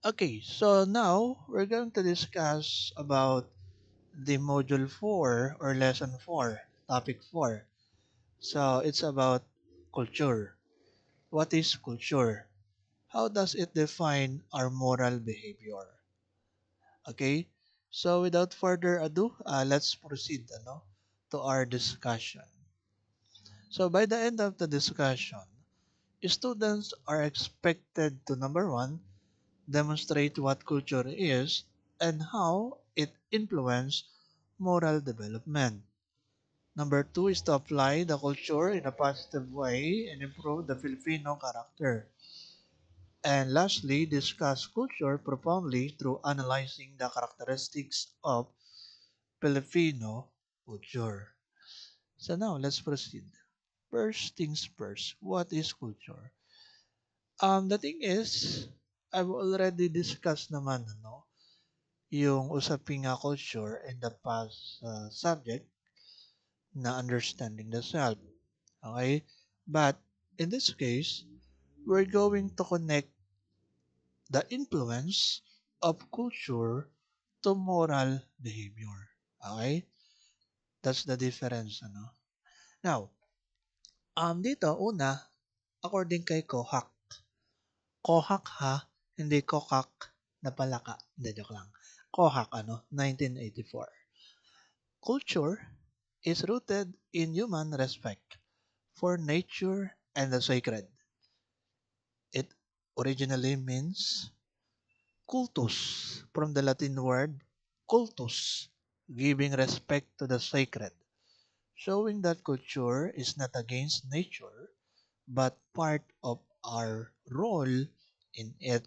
Okay, so now we're going to discuss about the module 4 or lesson 4, topic 4. So it's about culture. What is culture? How does it define our moral behavior? Okay, so without further ado, let's proceed to our discussion. So by the end of the discussion, students are expected to number one, demonstrate what culture is and how it influences moral development. Number two is to apply the culture in a positive way and improve the Filipino character. And lastly, discuss culture profoundly through analyzing the characteristics of Filipino culture. So now let's proceed. First things first, what is culture? The thing is, I've already discussed naman yung usaping culture in the past subject na understanding the self. Okay? But in this case, we're going to connect the influence of culture to moral behavior. Okay? That's the difference. Now, dito, una, according kay Kohak. Kohak ha, hindi Kokak na palaka. Hindi, joke lang. Kohak, 1984. Culture is rooted in human respect for nature and the sacred. It originally means cultus, from the Latin word cultus, giving respect to the sacred, showing that culture is not against nature, but part of our role in it.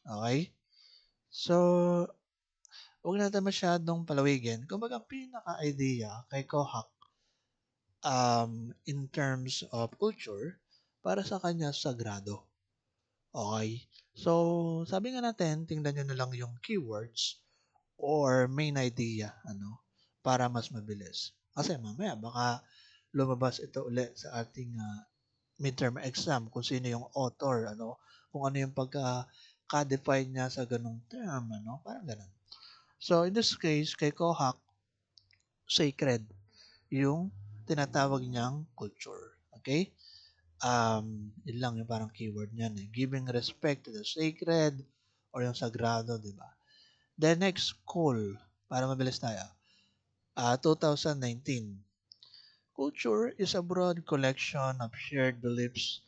Okay? So, huwag natin masyadong palawigin. Kumbaga, pinaka-idea kay Kohak in terms of culture, para sa kanya sagrado. Okay? So, sabi nga natin, tingnan nyo na lang yung keywords or main idea, para mas mabilis. Kasi mamaya, baka lumabas ito uli sa ating midterm exam kung sino yung author, kung ano yung pagka-define niya sa ganong term, parang ganon. So, in this case, kay Kohak, sacred yung tinatawag niyang culture. Okay? Yun lang yung parang keyword niyan eh. Giving respect to the sacred or yung sagrado, di ba? The next call, para mabilis tayo. 2019. Culture is a broad collection of shared beliefs,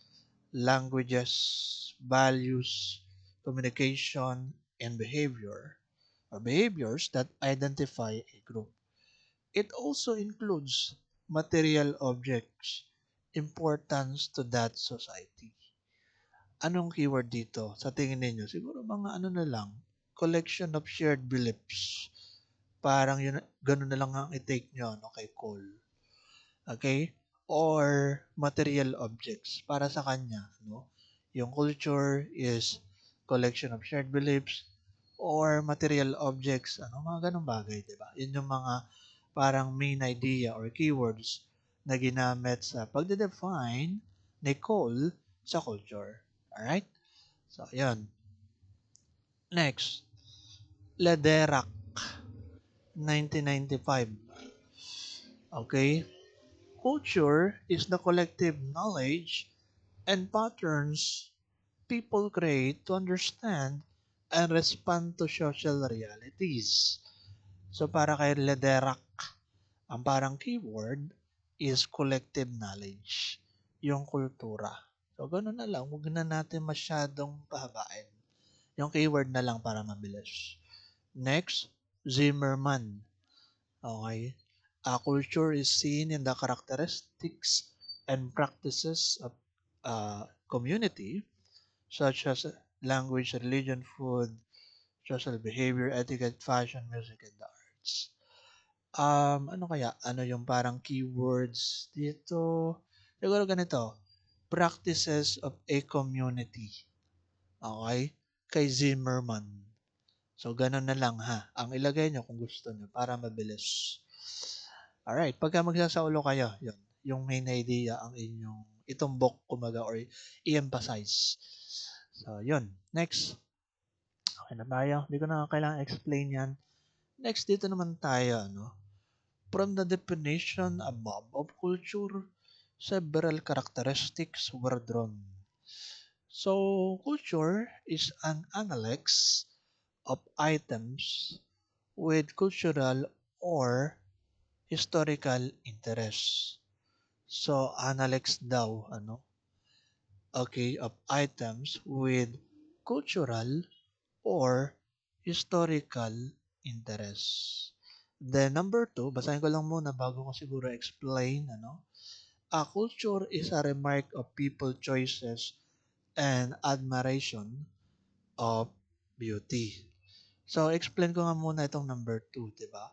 languages, values, communication, and behaviors that identify a group. It also includes material objects, importance to that society. Anong keyword dito sa tingin ninyo? Siguro mga ano na lang, collection of shared beliefs. Parang yun, ganun na lang ang i-take nyo kay Cole. Okay? Or material objects para sa kanya. Yung culture is collection of shared beliefs or material objects. Mga ganung bagay, di ba? Yun yung mga parang main idea or keywords na ginamit sa pagde-define ni Cole sa culture. Alright? So, yun. Next, Lederach, 1995. Okay? Culture is the collective knowledge and patterns people create to understand and respond to social realities. So, para kay Lederach, ang parang keyword is collective knowledge, yung kultura. So, ganun na lang. Huwag na natin masyadong pahabain. Yung keyword na lang para mabilis. Next, Zimmerman. Okay. Culture is seen in the characteristics and practices of community, such as language, religion, food, social behavior, etiquette, fashion, music, and the arts. Ano kaya? Ano yung parang keywords dito? Siguro ganito. Practices of a community. Okay? Kay Zimmerman. So, ganun na lang ha. Ang ilagay nyo kung gusto nyo para mabilis. Alright. Pagka magsasaulo kayo, yun. Yung main idea ang inyong itumbok kumaga or i-emphasize. So, yun. Next. Okay na tayo. Hindi ko na kailangan explain yan. Next, dito naman tayo, ano? From the definition above of culture, several characteristics were drawn. So, culture is an analysis of items with cultural or historical interest. So, analysis daw, ano? Okay, of items with cultural or historical interest. Then number two, basahin ko lang muna bago ko siguro explain, ano? A culture is a remark of people choices and admiration of beauty. So, explain ko nga muna itong number two, di ba?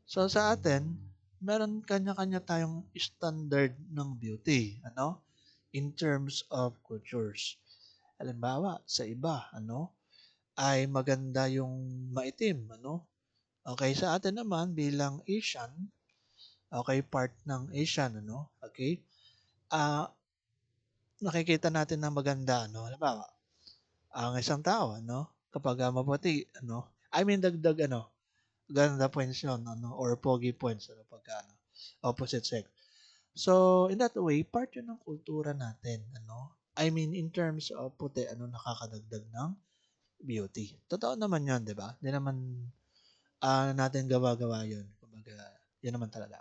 So, sa atin, meron kanya-kanya tayong standard ng beauty, ano? In terms of cultures. Halimbawa, sa iba, ano? Ay maganda yung maitim, ano? Okay, sa atin naman bilang Asian, okay, part ng Asian, ano? Okay? Ah, nakikita natin na maganda, ano? Halimbawa, ang isang tao, ano? Kapag maputi, ano? I mean, dagdag, ano? Ganda points yun, ano? Or pogi points, ano? Pagka, ano? Opposite sex. So, in that way, part yun ng kultura natin, ano? I mean, in terms of puti, ano? Nakakadagdag ng beauty. Totoo naman yun, di ba? Hindi naman natin gawa-gawa yun. Kumbaga, yun naman talaga.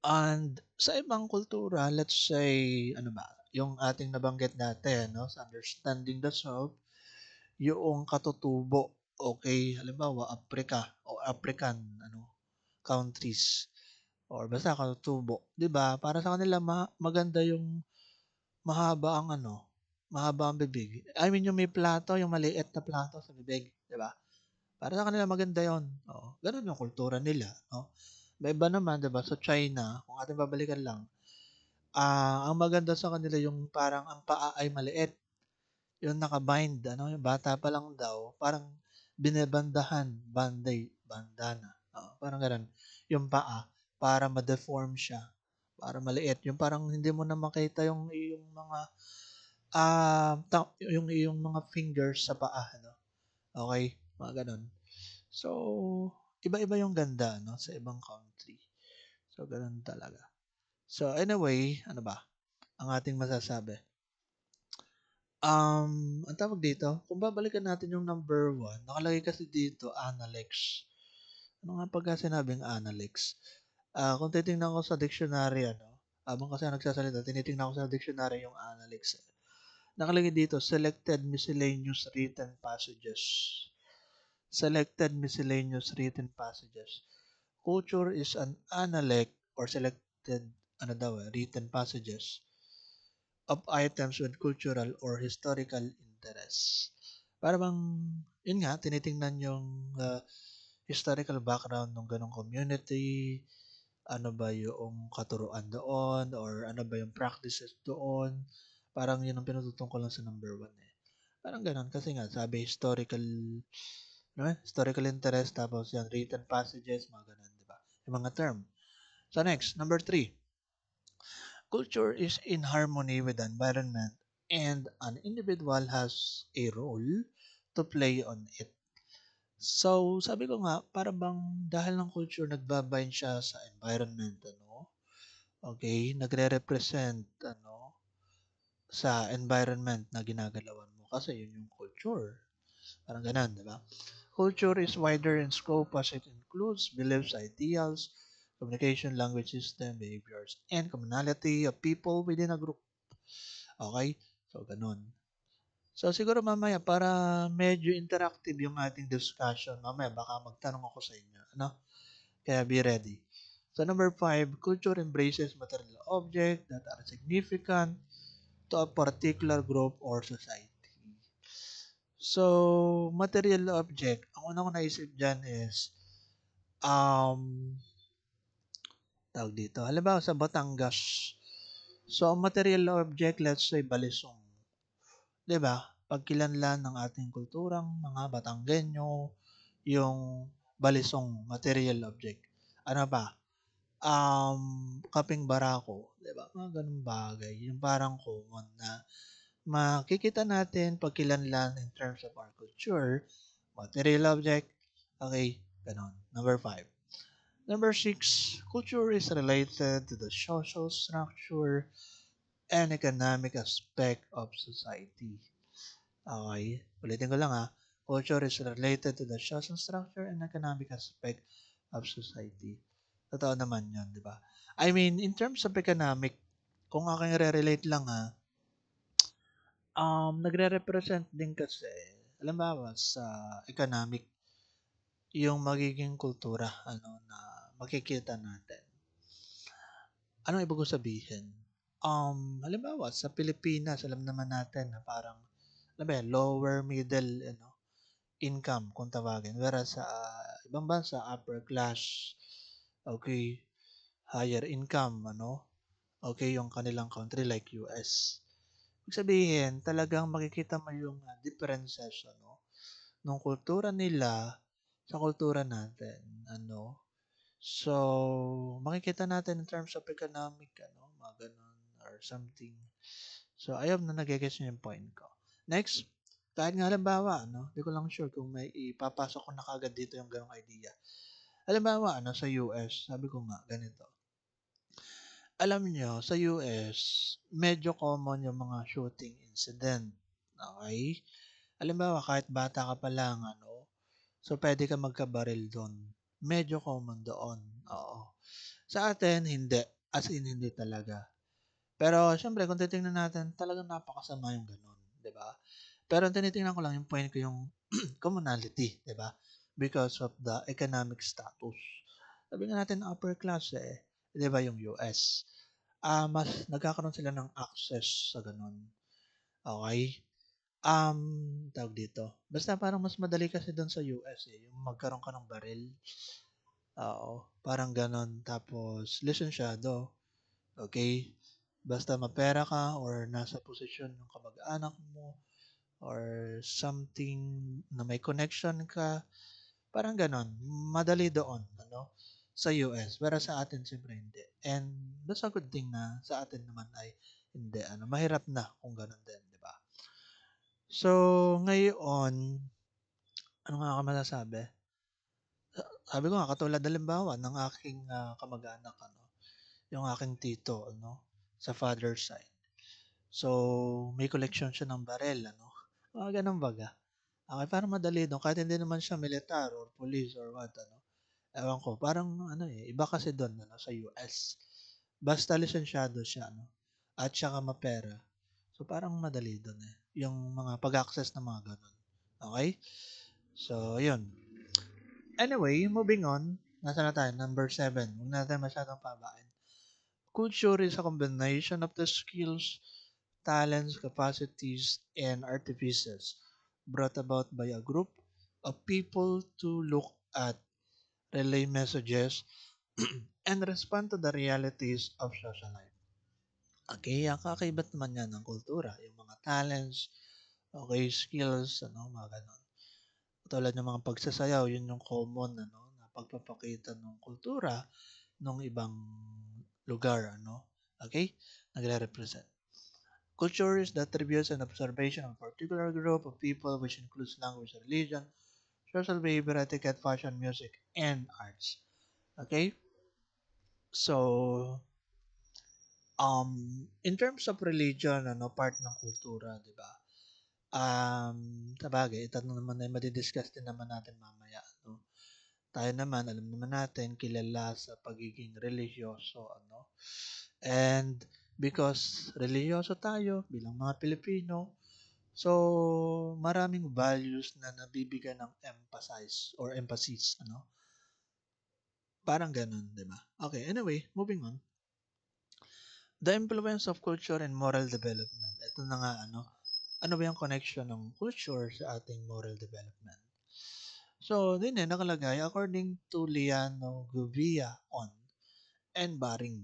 And sa ibang kultura, let's say, ano ba, yung ating nabanggit natin, no, sa understanding the self, yung katutubo, okay, halimbawa, Africa o African, ano, countries, or basta katutubo, di ba? Para sa kanila, maganda yung mahaba ang, ano, mahaba ang bibig. I mean, yung may plato, yung maliit na plato sa bibig, di ba? Para sa kanila maganda yon. Oo, gano'n yung kultura nila, no? Iba naman, 'di ba, sa China, kung ating babalikan lang, ang maganda sa kanila yung parang ang paa ay maliit, yung naka-bind, ano, yung bata pa lang daw, parang binibandahan, bandana, oo, parang gano'n, yung paa, para ma-deform siya, para maliit, yung parang hindi mo na makita yung iyong mga, yung iyong mga fingers sa paa, ano, okey, mga gano'n. So, iba-iba yung ganda, no, sa ibang country. So, gano'n talaga. So, anyway, ano ba, ang ating masasabi? Ang tawag dito, kung babalikan natin yung number one, nakalagay kasi dito, Analyx. Ano nga pagka sinabing Analyx? Kung titingnan ko sa dictionary, ano, habang kasi nagsasalita, tinitingnan ko sa dictionary yung Analyx. Nakalagay dito, selected miscellaneous written passages. Selected miscellaneous written passages. Culture is an analect or selected ano daw, written passages of items with cultural or historical interest. Para bang, yun nga, tinitingnan yung historical background ng ganong community, ano ba yung katuruan doon, or ano ba yung practices doon. Parang yun ang pinututungkol lang sa number one eh. Parang ganon, kasi nga, sabi historical, no? Historical interest, tapos yan, written passages, mga ganon, di ba? Yung mga term. So next, number three, culture is in harmony with the environment and an individual has a role to play on it. So, sabi ko nga, para bang dahil ng culture, nagbabind siya sa environment, ano? Okay, nagre-represent, ano, sa environment na ginagalawan mo. Kasi yun yung culture. Parang ganun, di ba? Culture is wider in scope as it includes beliefs, ideals, communication, language system, behaviors, and commonality of people within a group. Okay? So, ganun. So, siguro mamaya, para medyo interactive yung ating discussion, mamaya baka magtanong ako sa inyo. Ano? Kaya be ready. So, number five, culture embraces material objects that are significant to a particular group or society. So, material object, ang una ko naisip dyan is, um, tawag dito, halimbawa sa Batangas. So, ang material object, let's say, balisong. 'Di ba? Pagkilanlan ng ating kulturang mga Batanggenyo, yung balisong material object. Ano pa? Kaping barako, 'di ba? Mga ganung bagay. Yung parang common na makikita natin pagkilanlan in terms of our culture, material object, okay, ganon. Number 5. Number 6, culture is related to the social structure and economic aspect of society. Okay, ulitin ko lang ha. Culture is related to the social structure and economic aspect of society. Totoo naman yun, di ba? I mean, in terms of economic, kung aking re-relate lang ha, nagre-represent din kasi, alam ba sa economic, yung magiging kultura, na makikita natin. Anong ibig ko sabihin? Halimbawa, sa Pilipinas, alam naman natin na parang, alam ba yan, lower middle, income kung tawagin. Whereas sa ibang bansa, upper class, okay, higher income, okay, yung kanilang country like US. Ibig sabihin, talagang makikita mo yung differences, nung kultura nila sa kultura natin, So, makikita natin in terms of economic, mga ganun, or something. So, ayun na nagigets niyo yung point ko. Next, kahit nga halimbawa, di ko lang sure kung may ipapasok ko na kagad dito yung ganong idea. Halimbawa, sa US, sabi ko nga, ganito. Alam niyo, sa US, medyo common yung mga shooting incident. Okay? Halimbawa, kahit bata ka pa lang, so pwede ka magkabaril doon. Medyo common doon. Oo. Sa atin, hindi. As in, hindi talaga. Pero, syempre, kung titingnan natin, talagang napakasama yung ganun. 'Di ba? Pero, ang tinitingnan ko lang yung point ko yung commonality. 'Di ba? Because of the economic status. Sabi nga natin, upper class 'di ba yung US? Mas nagkakaroon sila ng access sa ganun. Okay? Tawag dito. Basta parang mas madali kasi doon sa US yung magkaroon ka ng baril. Oo, parang ganon. Tapos, lisensyado. Okay? Basta mapera ka or nasa posisyon ng kamag-anak mo or something na may connection ka, parang ganon. Madali doon, sa US. Pero sa atin, siyempre hindi. And that's a good thing na sa atin naman ay hindi. Mahirap na kung ganon din, di ba? So, ngayon, ano nga ako masasabi? Sabi ko nga, katulad halimbawa ng aking kamag-anak, yung aking tito, sa father side. So, may collection siya ng barel, Mga ganun baga. Okay, parang madali doon. Kahit hindi naman siya militar or police or what, Ewan ko, parang, iba kasi doon, sa US. Basta lisensyado siya, At saka mapera. So, parang madali doon, Yung mga pag-access ng mga ganun. Okay? So, yun. Anyway, moving on. Nasa na tayo? Number 7. Huwag natin masyadong pabain. Culture is a combination of the skills, talents, capacities, and artifices brought about by a group of people to look at, relay messages, and respond to the realities of social life. Okay, ang kakaibat naman yan ng kultura, yung mga talents, okay, skills, mga ganon. Tulad ng mga pagsasayaw, yun yung common, na pagpapakita ng kultura ng ibang lugar, Okay? Nagre-represent. Culture is the attributes and observation of a particular group of people which includes language, religion, social behavior, etiquette, fashion, music, and arts. Okay? So, in terms of religion, part ng kultura, di ba? Sabagay, ito naman ay madidiscuss din naman natin mamaya, Tayo naman, alam naman natin, kilala sa pagiging religyoso, And because religyoso tayo bilang mga Pilipino, so maraming values na nabibigyan ng emphasis, Parang ganun, di ba? Okay, anyway, moving on. The influence of culture and moral development. Ito na nga, ano ba yung connection ng culture sa ating moral development? So, din nakalagay, according to Liano Gubia on and Baring,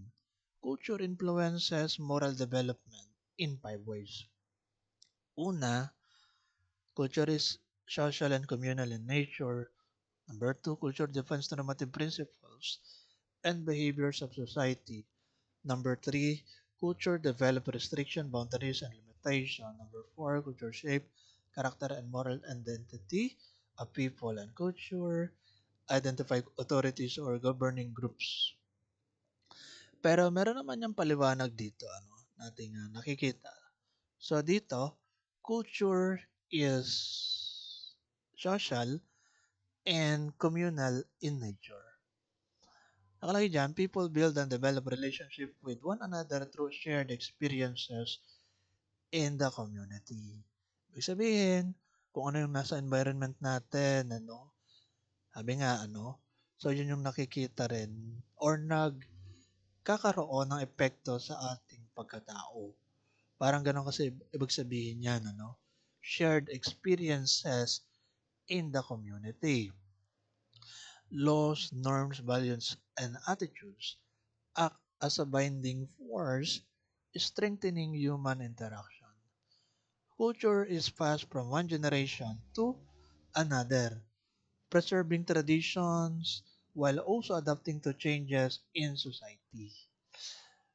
culture influences moral development in 5 ways. Una, culture is social and communal in nature. Number 2, culture defines normative principles and behaviors of society. Number 3, culture develop restriction, boundaries, and expectation. Number four, culture shape character and moral identity of people and culture, identify authorities or governing groups. Pero meron naman yung paliwanag dito, nating nakikita. So dito, culture is social and communal in nature. Nakalagay dyan, people build and develop relationship with one another through shared experiences in the community. Ibig sabihin, kung ano yung nasa environment natin, sabi nga, so yun yung nakikita rin or nagkakaroon ng epekto sa ating pagkatao. Parang ganun kasi ibig sabihin yan, shared experiences in the community. Laws, norms, values, and attitudes act as a binding force, strengthening human interaction. Culture is passed from one generation to another, preserving traditions while also adapting to changes in society.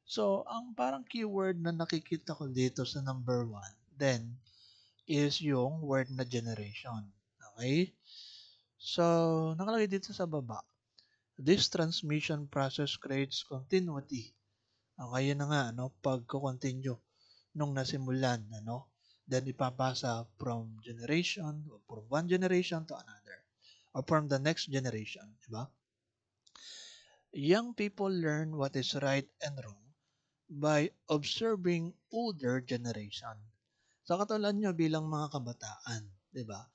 So, ang parang keyword na nakikita ko dito sa number one, then, is yung word na generation. Okay? So, nakalagay dito sa baba. This transmission process creates continuity. Okay, yun na nga, pagko-continue nung nasimulan, then ipapasa from generation, or from one generation to another, or from the next generation, di ba? Young people learn what is right and wrong by observing older generation. So katulad nyo bilang mga kabataan, di ba?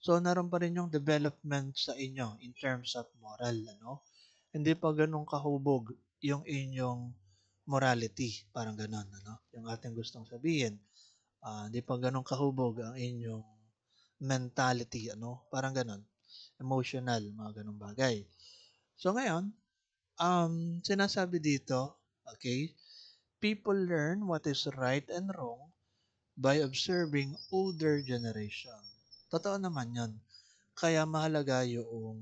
So naroon pa rin yung development sa inyo in terms of moral, Hindi pa ganun kahubog yung inyong morality, parang ganun, Yung ating gustong sabihin. Hindi pa ganun kahubog ang inyong mentality, Parang ganun. Emotional, mga ganung bagay. So ngayon, sinasabi dito, okay, people learn what is right and wrong by observing older generation. Totoo naman yun. Kaya mahalaga yung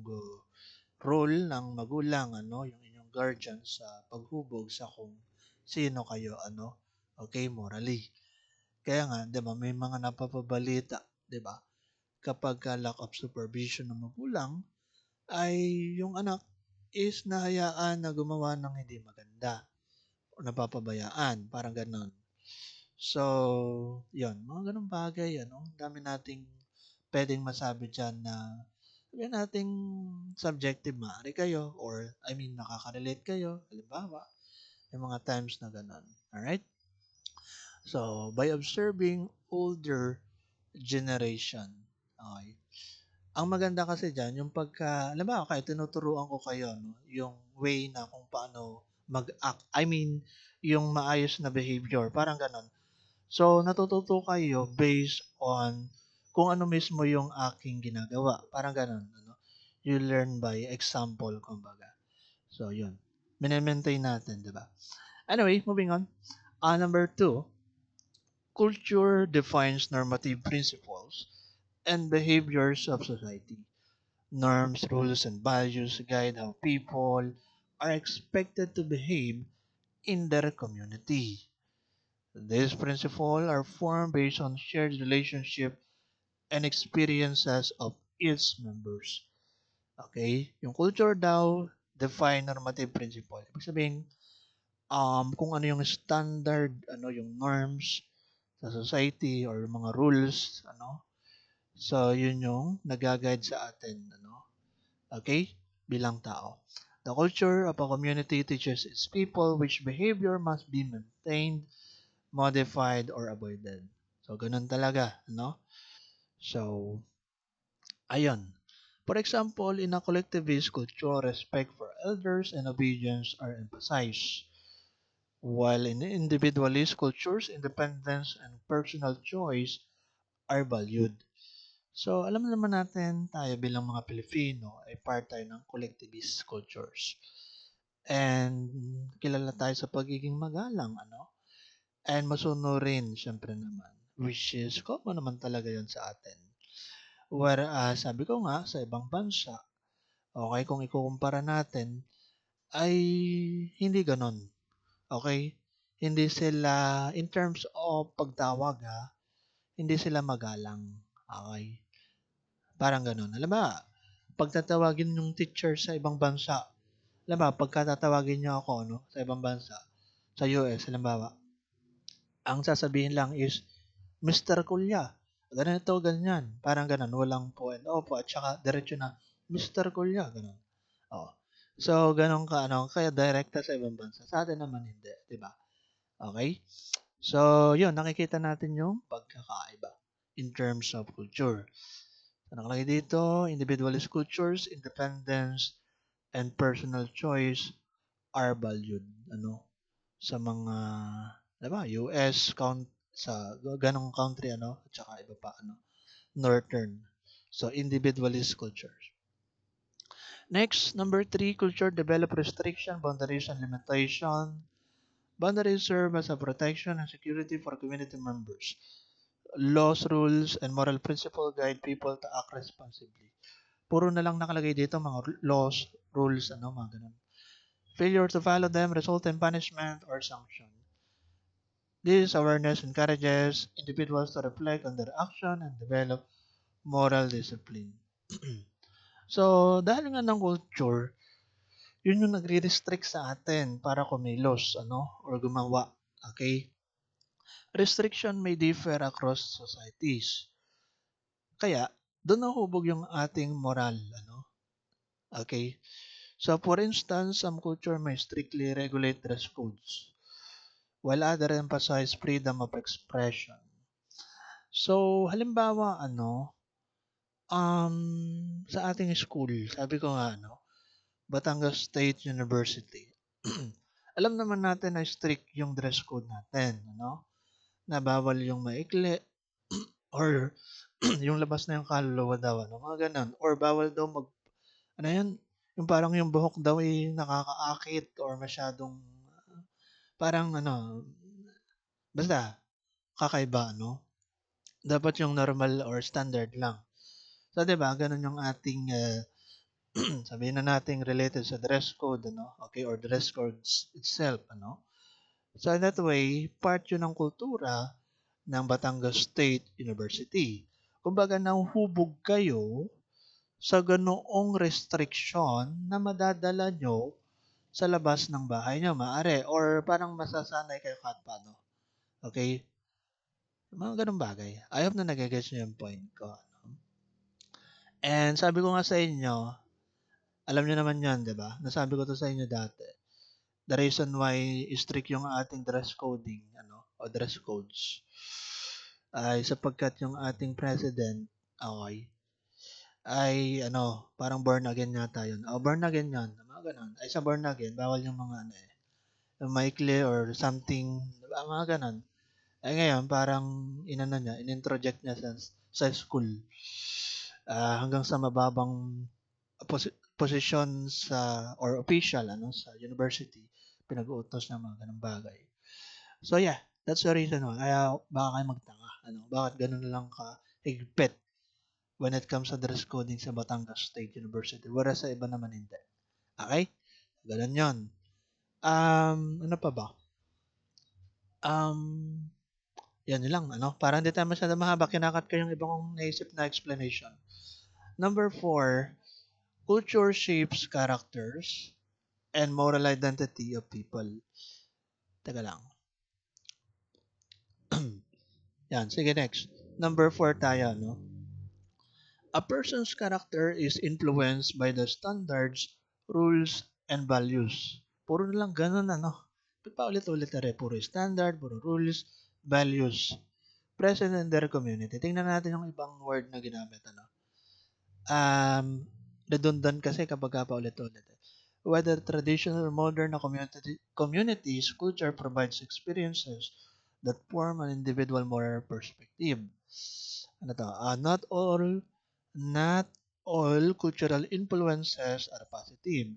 role ng magulang, yung inyong guardian sa paghubog sa kung sino kayo, okay, morally. Kaya nga, 'di ba, may mga napapabalita, 'di ba? Kapag lack of supervision ng magulang, ay yung anak is nahayaan na gumawa ng hindi maganda o napapabayaan, parang ganon. So, yon mga ganong bagay, dami nating pwedeng masabi dyan na sabihin nating subjective maaari kayo or I mean nakaka-relate kayo, halimbawa, may mga times na ganon. Alright? So, by observing older generation, okay, ang maganda kasi dyan, yung pagka, alam mo, kahit tinuturuan ko kayo, yung way na kung paano mag-act. I mean, yung maayos na behavior, parang ganon. So, natututo kayo based on kung ano mismo yung aking ginagawa. Parang ganon, You learn by example, kumbaga. So, yun. Mine-maintain natin, di ba? Anyway, moving on. Number two, culture defines normative principles and behaviors of society. Norms, rules, and values guide how people are expected to behave in their community. These principles are formed based on shared relationship and experiences of its members. Okay? Yung culture daw define normative principle. Ibig sabihin, kung ano yung standard, yung norms sa society or mga rules, So, yun yung nag-guide sa atin, Okay? Bilang tao. The culture of a community teaches its people which behavior must be maintained, modified, or avoided. So, ganun talaga, So, ayun. For example, in a collectivist culture, respect for elders and obedience are emphasized. While in individualist cultures, independence and personal choice are valued. So, alam naman natin, tayo bilang mga Pilipino ay part tayo ng collectivist cultures. And kilala tayo sa pagiging magalang, And masunurin, syempre naman. Which is, common naman talaga yon sa atin. Whereas, sabi ko nga, sa ibang bansa, okay, kung ikukumpara natin, ay hindi ganon. Okay? Hindi sila, in terms of pagtawag ha, hindi sila magalang. Okay? Parang ganun. Alam ba, pag tatawagin yung teacher sa ibang bansa, alam ba, pagka tatawagin niyo ako, no, sa ibang bansa, sa US, halimbawa, ang sasabihin lang is, Mr. Kulya, ganito, ganyan. Parang ganun, walang po and opo, at saka diretso na, Mr. Kulya, ganun. Oh. So, ganun ka, ano, kaya direkta sa ibang bansa. Sa atin naman hindi, di ba? Okay? So, yun, nakikita natin yung pagkakaiba in terms of culture. So, nakalagay dito, individualist cultures, independence, and personal choice are valued. Ano? Sa mga, diba, US, sa ganong country, ano? At saka iba pa, ano? Northern. So, individualist cultures. Next, number three, culture develop restriction, boundaries, and limitation. Boundaries serve as a protection and security for community members. Laws, rules, and moral principle guide people to act responsibly. Puro na lang nakalagay dito mga laws, rules, ano, mga ganun. Failure to follow them result in punishment or sanction. This awareness encourages individuals to reflect on their action and develop moral discipline. So, dahil nga ng culture, yun yung nagre-restrict sa atin para kumilos, ano, or gumawa. Okay? Restriction may differ across societies. Kaya, doon nahubog yung ating moral, ano? Okay? So, for instance, some culture may strictly regulate dress codes, while other emphasize freedom of expression. So, halimbawa, ano, sa ating school, sabi ko nga, ano, Batangas State University. Alam naman natin na strict yung dress code natin, ano? Na bawal yung maikli or yung labas na yung kaluluwa daw, ano, mga ganun. Or bawal daw ano yan, yung parang yung buhok daw ay nakakaakit or masyadong, parang ano, basta, kakaiba, ano? Dapat yung normal or standard lang. So, di ba, ganun yung ating, sabihin na natin related sa dress code, ano? Okay, or dress codes itself, ano? So, in that way, part yun ng kultura ng Batangas State University. Kumbaga, nahuhubog kayo sa ganoong restriction na madadala nyo sa labas ng bahay nyo, maaari, or parang masasanay kayo kahit paano. Okay? Mga ganong bagay. I hope na nagagets nyo yung point ko. Ano? And sabi ko nga sa inyo, alam nyo naman yan, di ba? Nasabi ko to sa inyo dati. The reason why strict yung ating dress coding, ano, o dress codes, ay sapagkat yung ating president, okay, ay ano, parang born again yata yun. O, born again yan. Mga ganun. Ay sa born again, bawal yung mga ano eh, yung maikli or something, diba? Mga ganun. Ay ngayon, parang inano niya, in-introject niya sa school. Hanggang sa mababang posisyon sa or official ano sa university, pinag-uutos ng mga ganung bagay. So yeah, that's the reason why. Kaya baka kayo magtaka, ano, bakit ganun lang ka higpit when it comes sa dress coding sa Batangas State University, whereas sa iba naman hindi. Okay? Ganun yon. Ano pa ba? Um, Yan lang, ano? Parang hindi tayo masyado mahaba. Kinakat ko yung ibang naisip na explanation. Number four, culture shapes characters and moral identity of people. Teka lang. Yan, sige next. Number four tayo, no? A person's character is influenced by the standards, rules, and values. Puro na lang ganun, ano? Pagpaulit-ulit na rin. Puro standard, puro rules, values. Present in their community. Tingnan natin yung ibang word na ginamit, ano? Redundant kasi kapag paulit-ulit. Whether traditional or modern na communities, culture provides experiences that form an individual moral perspective. Ano to? Not all cultural influences are positive.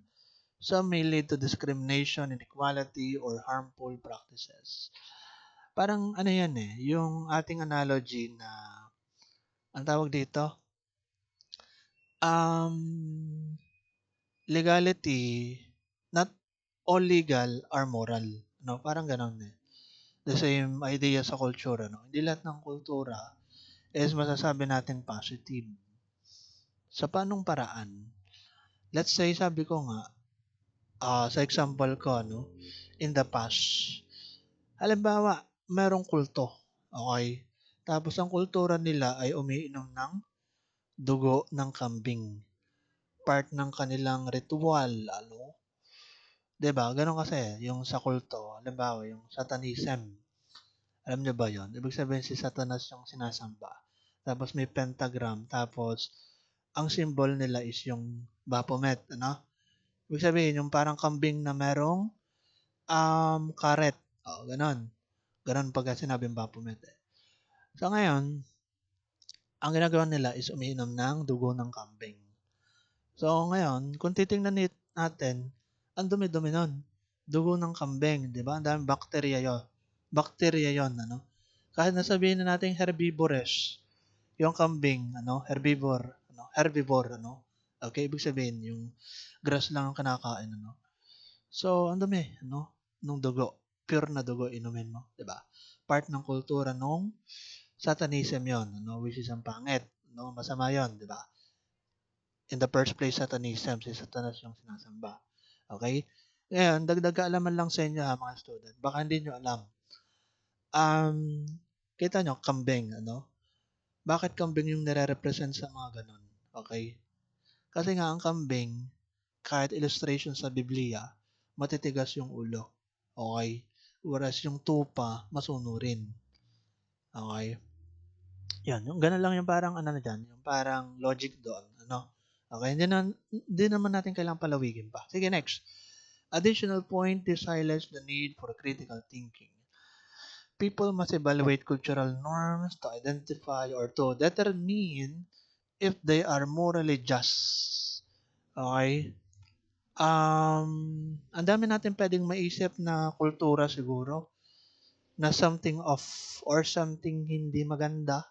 Some may lead to discrimination, inequality, or harmful practices. Parang ano yan eh, yung ating analogy na, ang tawag dito, um, legality, not all legal are moral. No, parang ganon eh. The same idea sa kultura, no? Hindi lahat ng kultura is masasabi natin positive. Sa paanong paraan? Let's say, sabi ko nga, sa example ko, no? In the past, halimbawa, merong kulto. Okay? Tapos ang kultura nila ay umiinom ng dugo ng kambing. Part ng kanilang ritual, ano? 'Di ba? Ganun kasi yung sa kulto. Halimbawa, yung Satanism. Alam niyo ba yon? Ibig sabihin si Satanas yung sinasamba. Tapos may pentagram. Tapos, ang symbol nila is yung Baphomet, ano? Ibig sabihin, yung parang kambing na merong karet. O, ganon. Ganon pag sinabing Baphomet eh. So ngayon, ang ginagawa nila is umiinom ng dugo ng kambing. So ngayon, kung titingnan natin, ang dumi-dumi nun. Dugo ng kambing, di ba? Ang daming bakterya yun. Bakterya yon, ano? Kahit nasabihin na natin herbivorous, yung kambing, ano, herbivore, ano? Okay, ibig sabihin, yung grass lang ang kinakain, ano? So, ang dumi, ano? Nung dugo. Pure na dugo, inumin mo, di ba? Part ng kultura nung Satanism yon, ano? Which is ang pangit, no? Masama yon, di ba? In the first place, Satanism, si Satanas yung sinasamba. Okay? Ngayon, dagdag kaalaman lang sa inyo ha, mga student. Baka hindi nyo alam. Um, kita nyo, kambing, ano? Bakit kambing yung nire-represent sa mga ganun? Okay? Kasi nga ang kambing, kahit illustration sa Biblia, matitigas yung ulo. Okay? Whereas yung tupa, masunurin. Okay? Yan, yung ganun lang yung parang ano na dyan, yung parang logic doon. Ano? Okay, hindi naman natin kailangang palawigin pa. Sige, next. Additional point is highlights the need for critical thinking. People must evaluate cultural norms to identify or to determine if they are morally just. Okay? Ang dami natin pwedeng maisip na kultura siguro na something off or something hindi maganda.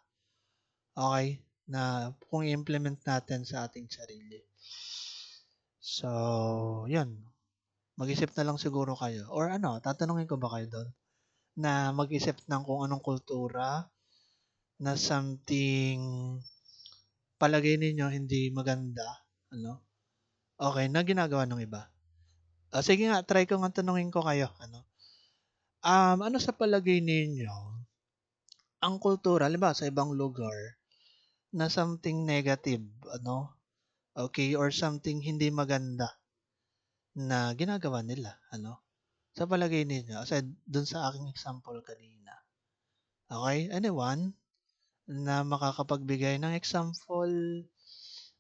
Okay? Na kung i-implement natin sa ating sarili. So, yun. Mag-isip na lang siguro kayo. Or ano, tatanungin ko ba kayo doon? Na mag-isip ng kung anong kultura na something palagay ninyo hindi maganda. Ano? Okay, na ginagawa ng iba. Sige nga, try ko nga tanungin ko kayo. Ano? Ano sa palagay ninyo ang kultura, halimbawa sa ibang lugar, na something negative, ano? Okay, or something hindi maganda na ginagawa nila, ano? Sa palagay ninyo, aside dun sa aking example kanina. Okay, anyone na makakapagbigay ng example?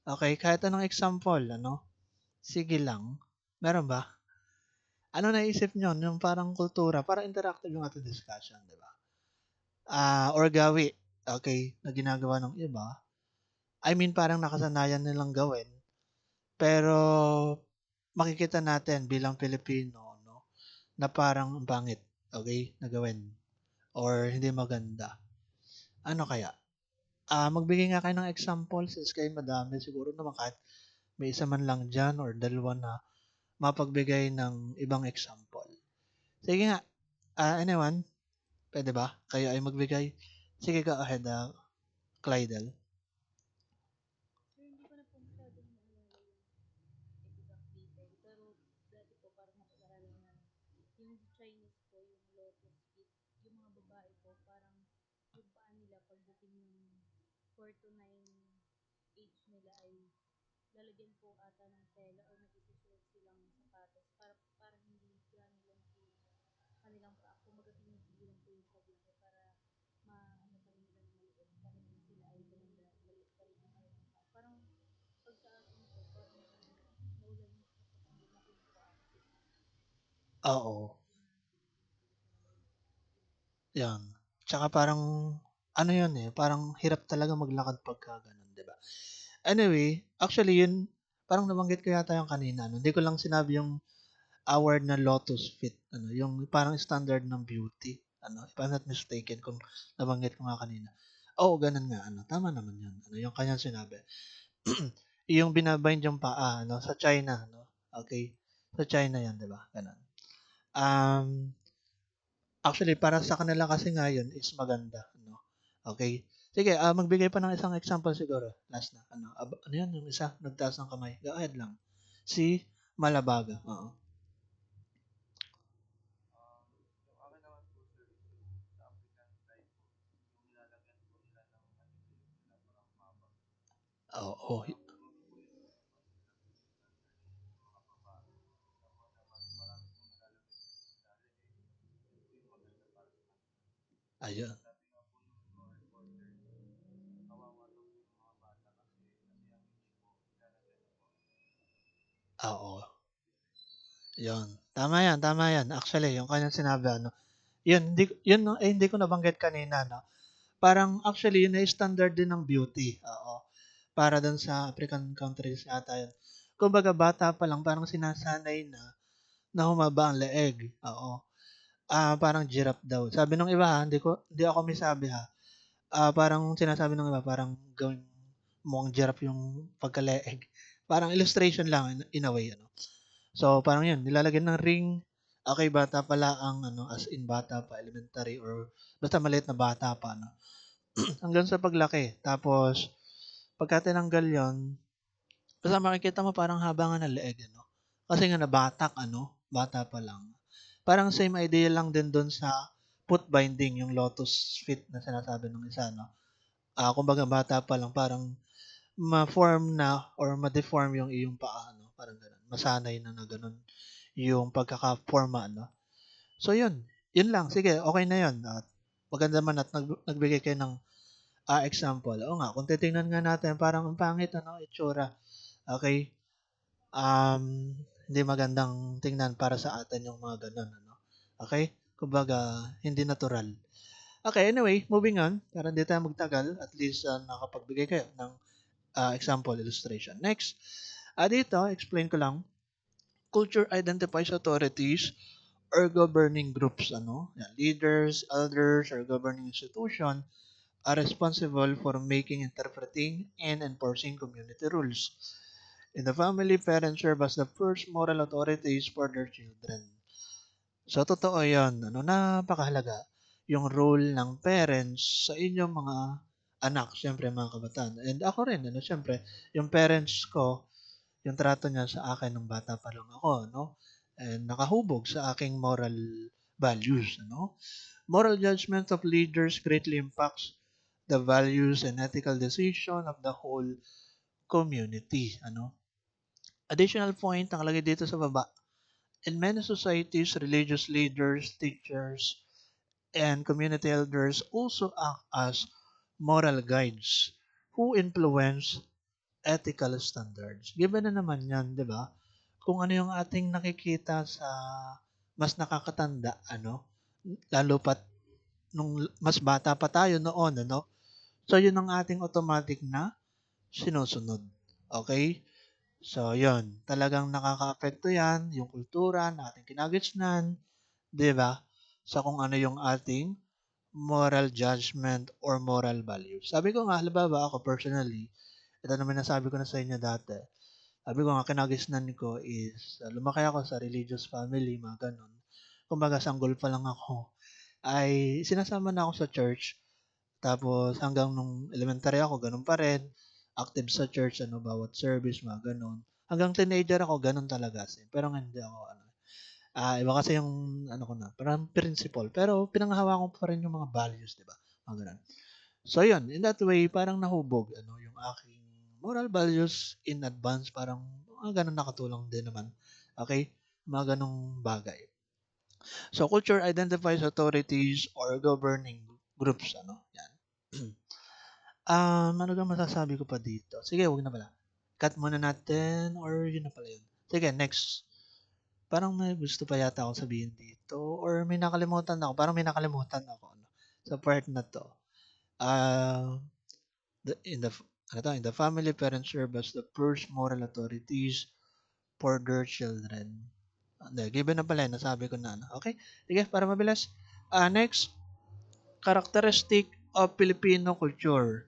Okay, kahit anong example, ano? Sige lang. Meron ba? Ano naisip nyo? Yung parang kultura, parang interactive yung ating discussion, di ba? Or gawi, okay, na ginagawa ng iba. I mean, parang nakasanayan nilang gawin. Pero, makikita natin bilang Pilipino, no, na parang ang pangit, okay, na gawin. Or hindi maganda. Ano kaya? Magbigay nga kayo ng example since kayo madami. Siguro naman kahit may isa man lang dyan or dalawa na mapagbigay ng ibang example. Sige nga. Anyone? Pwede ba? Kayo ay magbigay? Sige ka ahead, Clydel. Oo. Yan. Tsaka parang, ano yun eh, parang hirap talaga maglakad pagka ganun, di ba? Anyway, actually yun, parang nabanggit ko yata yung kanina. No? Hindi ko lang sinabi yung award na Lotus Fit. Ano, yung parang standard ng beauty. Ano, if I'm not mistaken, kung nabanggit ko nga kanina. Oo, ganun nga. Ano, tama naman yun. Ano, yung kanyang sinabi. Yung binabind yung paa, ano, sa China, no? Okay? Sa China yan, di ba? Ganun. Um, Actually, para sa kanila kasi ngayon is maganda, ano. Okay. Sige, magbigay pa ng isang example siguro. Last na. Ano yan? Yung isa, nagtaas ng kamay. Go ahead lang. Si Malabaga. Oo. Oo. Oh, ayun. Oo. Yun. Tama yan, tama yan. Actually, yung kanyang sinabi, ano, yun, no, hindi ko nabanggit kanina, no. Parang, actually, yun ay standard din ng beauty. Oo. Para dun sa African countries yata yun. Kumbaga, bata pa lang, parang sinasanay na humaba ang leeg. Oo. Parang giraffe daw. Sabi nung iba, hindi ako may sabi ha. Parang sinasabi ng iba, parang gawin mo ang giraffe yung pagka-leeg. Parang illustration lang in a way, ano. So, parang yun, nilalagyan ng ring. Okay, bata pala ang, ano, as in bata pa, elementary, or basta maliit na bata pa, no. Hanggang sa paglaki. Tapos, pagka tinanggal yon, basta makikita mo parang haba nga ng leeg, ano. Kasi nga nabatak, ano, bata pa lang. Parang same idea lang din doon sa foot binding, yung lotus feet na sinasabi ng isa, no. Kumbaga bata pa lang, parang ma-form na or ma-deform yung iyong paa, no. Parang ganun. Masanay na ganun yung pagkaka-forma, no. So yun, yun lang. Sige, okay na yun. At maganda man at nagbigay kayo ng example. Oo nga, kung titingnan nga natin, parang ang pangit, ano, itsura. Okay? Hindi magandang tingnan para sa atin yung mga ganun, ano. Okay? Kumbaga, hindi natural. Okay, anyway, moving on. Para hindi tayo magtagal, at least nakapagbigay kayo ng example illustration. Next, dito, explain ko lang. Culture identifies authorities or governing groups, ano, yan, leaders, elders, or governing institution are responsible for making, interpreting, and enforcing community rules. In the family, parents serve as the first moral authorities for their children. So, totoo yan. Ano, napakahalaga yung role ng parents sa inyong mga anak, siyempre mga kabataan. And ako rin, ano, siyempre, yung parents ko, yung trato niya sa akin nung bata pa lang ako, no? And nakahubog sa aking moral values, ano? Moral judgment of leaders greatly impacts the values and ethical decision of the whole community, ano? Additional point nakalagay dito sa baba. In many societies, religious leaders, teachers, and community elders also act as moral guides who influence ethical standards. Given na naman yan, di ba? Kung ano yung ating nakikita sa mas nakakatanda, ano, lalo pat nung mas bata pa tayo noon, ano, so yun ang ating automatic na sinusunod. Okay? So, yun. Talagang nakakaapekto yan, yung kultura na ating kinagitsnan, di ba? Sa kung ano yung ating moral judgment or moral values. Sabi ko nga, halimbawa ako personally, ito naman nasabi ko na sa inyo dati. Sabi ko nga, kinagisnan ko is, lumaki ako sa religious family, mga ganun. Kumbaga, sanggol pa lang ako, ay sinasama na ako sa church. Tapos, hanggang nung elementary ako, ganun pa rin. Active sa church, ano, bawat service, mga ganun. Hanggang teenager ako, ganun talaga. Pero nga hindi ako, ano. Iba kasi yung, ano ko na, parang principle. Pero, pinanghahawakan ko pa rin yung mga values, di ba? Mga ganun. So, yun. In that way, parang nahubog, ano, yung aking moral values in advance. Parang, mga ganun nakatulong din naman. Okay? Mga ganung bagay. So, culture identifies authorities or governing groups, ano. Yan. Ano bang masasabi ko pa dito? Sige, wag na pala. Cut muna natin or yun na pala yun. Sige, next. Parang may gusto pa yata akong sabihin dito or may nakalimutan ako. Parang may nakalimutan ako, ano, sa part na to. Uh, the, in the in the family, parents serve as the first moral authorities for their children. Hindi, given na pala, nasabi ko na. Ano. Okay? Sige, para mabilis. Next, characteristic of Filipino culture.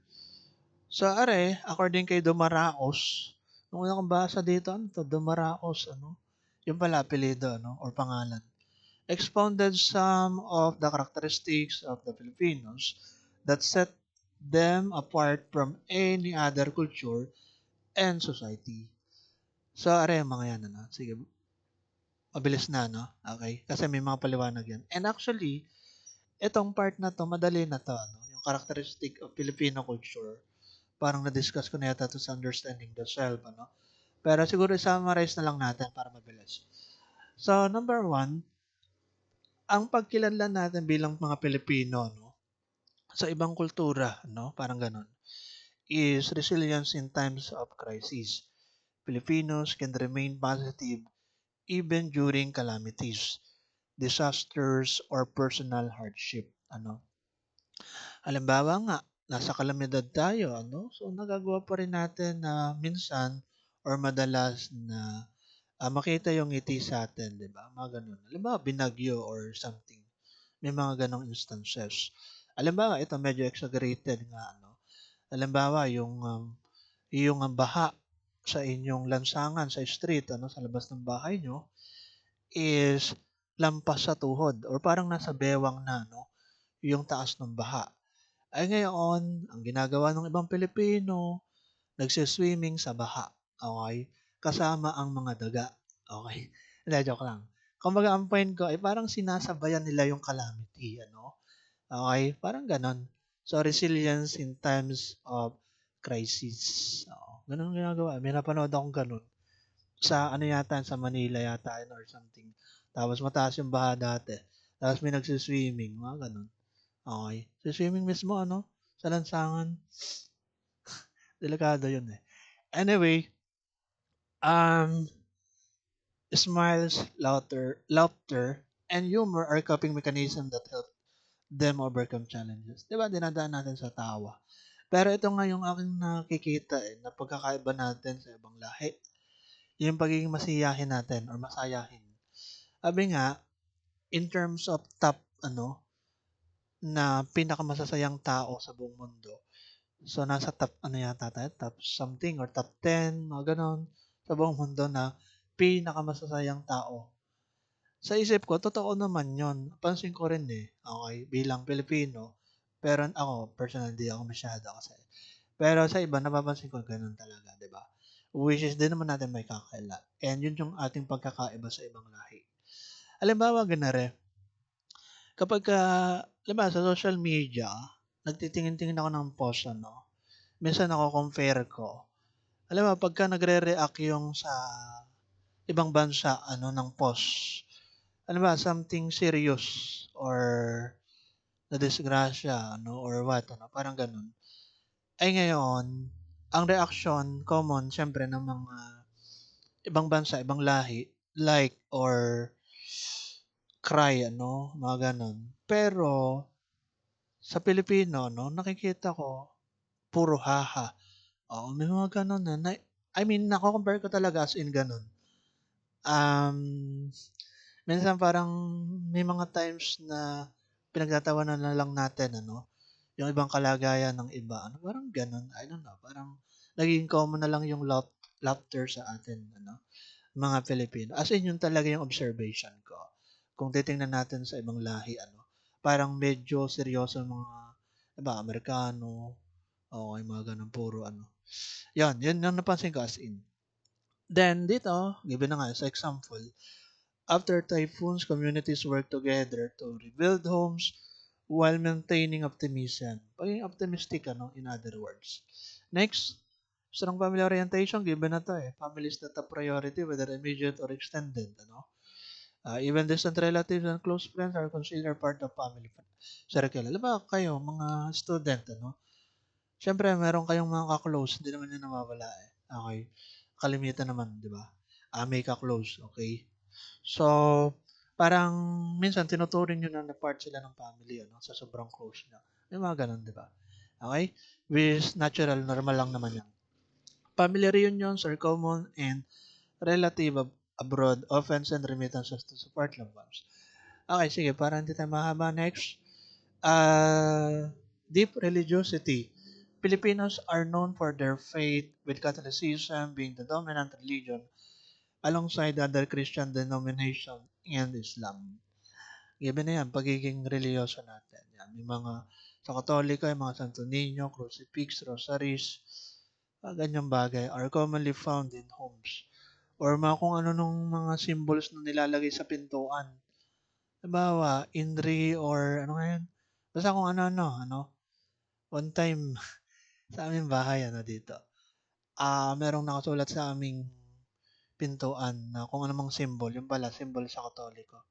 Sa are, according kay Dumaraos, nung una kong basa dito, ano to, Dumaraos, ano? Yung pala, apelido, ano? Or pangalan. expounded some of the characteristics of the Filipinos that set them apart from any other culture and society. So, are yung mga yan, ano? Sige, mabilis na, no? Okay? Kasi may mga paliwanag yan. And actually, itong part na to, madali na to, ano? Yung characteristic of Filipino culture. Parang na-discuss ko na yata to sa understanding the self, ano? Pero siguro summarize na lang natin para mabilis. So, number one, ang pagkilanlan natin bilang mga Pilipino, no? Sa ibang kultura, no? Parang ganun, is resilience in times of crisis. Filipinos can remain positive even during calamities, disasters, or personal hardship. Ano? Halimbawa nga, nasa kalamidad tayo, ano? So, nagagawa pa rin natin na minsan or madalas na makita yung ngiti sa atin, di ba? Mga ganun. Halimbawa, binagyo or something. May mga ganong instances. Halimbawa, ito medyo exaggerated nga, ano? Halimbawa, yung baha sa inyong lansangan sa street, ano, sa labas ng bahay nyo, is lampas sa tuhod or parang nasa bewang na, no, yung taas ng baha. Ay ngayon, ang ginagawa ng ibang Pilipino, nagsiswimming sa baha. Okay? Kasama ang mga daga. Okay? Hindi, joke lang. Kumbaga, ang point ko ay parang sinasabayan nila yung calamity. Ano? Okay? Parang ganon. So, resilience in times of crisis. Oo. Ganon ang ginagawa. May napanood akong ganon. Sa ano yata, sa Manila yata yun or something. Tapos mataas yung baha dati. Tapos may nagsiswimming. Mga ganon. Okay. Sa swimming mismo, ano? Sa lansangan. Delikado yun eh. Anyway, um, smiles, laughter, and humor are coping mechanisms that help them overcome challenges. Di ba? Dinadaan natin sa tawa. Pero ito nga yung aking nakikita na pagkakaiba natin sa ibang lahi. Yung pagiging masiyahin natin or masayahin. Sabi nga, in terms of top, na pinakamasasayang tao sa buong mundo. So, nasa top, yata tayo, top something or top 10, mga ganon, sa buong mundo na pinakamasasayang tao. Sa isip ko, totoo naman yon. Pansin ko rin eh, okay, bilang Pilipino. Pero ako, personal, hindi ako masyado kasi. Pero sa iba, napapansin ko ganun talaga, di ba? Which is, din naman natin may kakaila. And yun yung ating pagkakaiba sa ibang lahi. Halimbawa, ganare, kapag halimbawa, sa social media, nagtitingin-tingin ako ng post, minsan ako compare ko. Alam mo, pagka nagre-react yung sa ibang bansa, ng post, alam ba, something serious or na disgrasya, or what, parang ganun. Ay ngayon, ang reaction, common, syempre, ng mga ibang bansa, ibang lahi, like, or cry, mga ganun. Pero, sa Pilipino, nakikita ko, puro haha. Oo, may mga ganun na. I mean, nako-compare ko talaga as in ganun. Um, minsan parang may mga times na pinagtatawanan na lang natin, yung ibang kalagayan ng iba. Parang ganun. I don't know. Parang naging common na lang yung laughter sa atin, mga Pilipino. As in, yun talaga yung observation ko. Kung titingnan natin sa ibang lahi, parang medyo seryoso yung mga, diba, Amerikano, okay, mga ganun, puro, yun yung napansin ko as in. Then, dito, given na nga sa example, after typhoons, communities work together to rebuild homes while maintaining optimism. Pagiging optimistic, in other words. Next, strong family orientation, given na to eh. Families that have priority, whether immediate or extended, even distant relatives and close friends are considered part of family circle. Alam ba kayo, mga student, Siyempre, meron kayong mga ka-close, hindi naman yun nawawala eh. Okay. Kalimitan naman, di ba? May ka-close, okay? So, parang minsan tinuturing nyo na part sila ng family, sa sobrang close nyo. May mga ganun, di ba? Okay? Which is natural, normal lang naman yan. Family reunions are common and relative abroad often send remittances to support loved ones. Okay, sige, para hindi tayo mahaba. Next, deep religiosity. Filipinos are known for their faith, with Catholicism being the dominant religion alongside other Christian denominations and Islam. Given na yan, pagiging reliyoso natin. Yan, may mga, sa Katoliko, yung mga Santo Niño, Crucifix, Rosaries, ganyang bagay are commonly found in homes. Or mga kung ano nung mga symbols na nilalagay sa pintuan. Halimbawa, Inri or ano nga yan? Basta kung ano. One time, sa aming bahay, dito. Merong nakasulat sa aming pintuan na kung anumang symbol, yung pala, symbol sa Katoliko.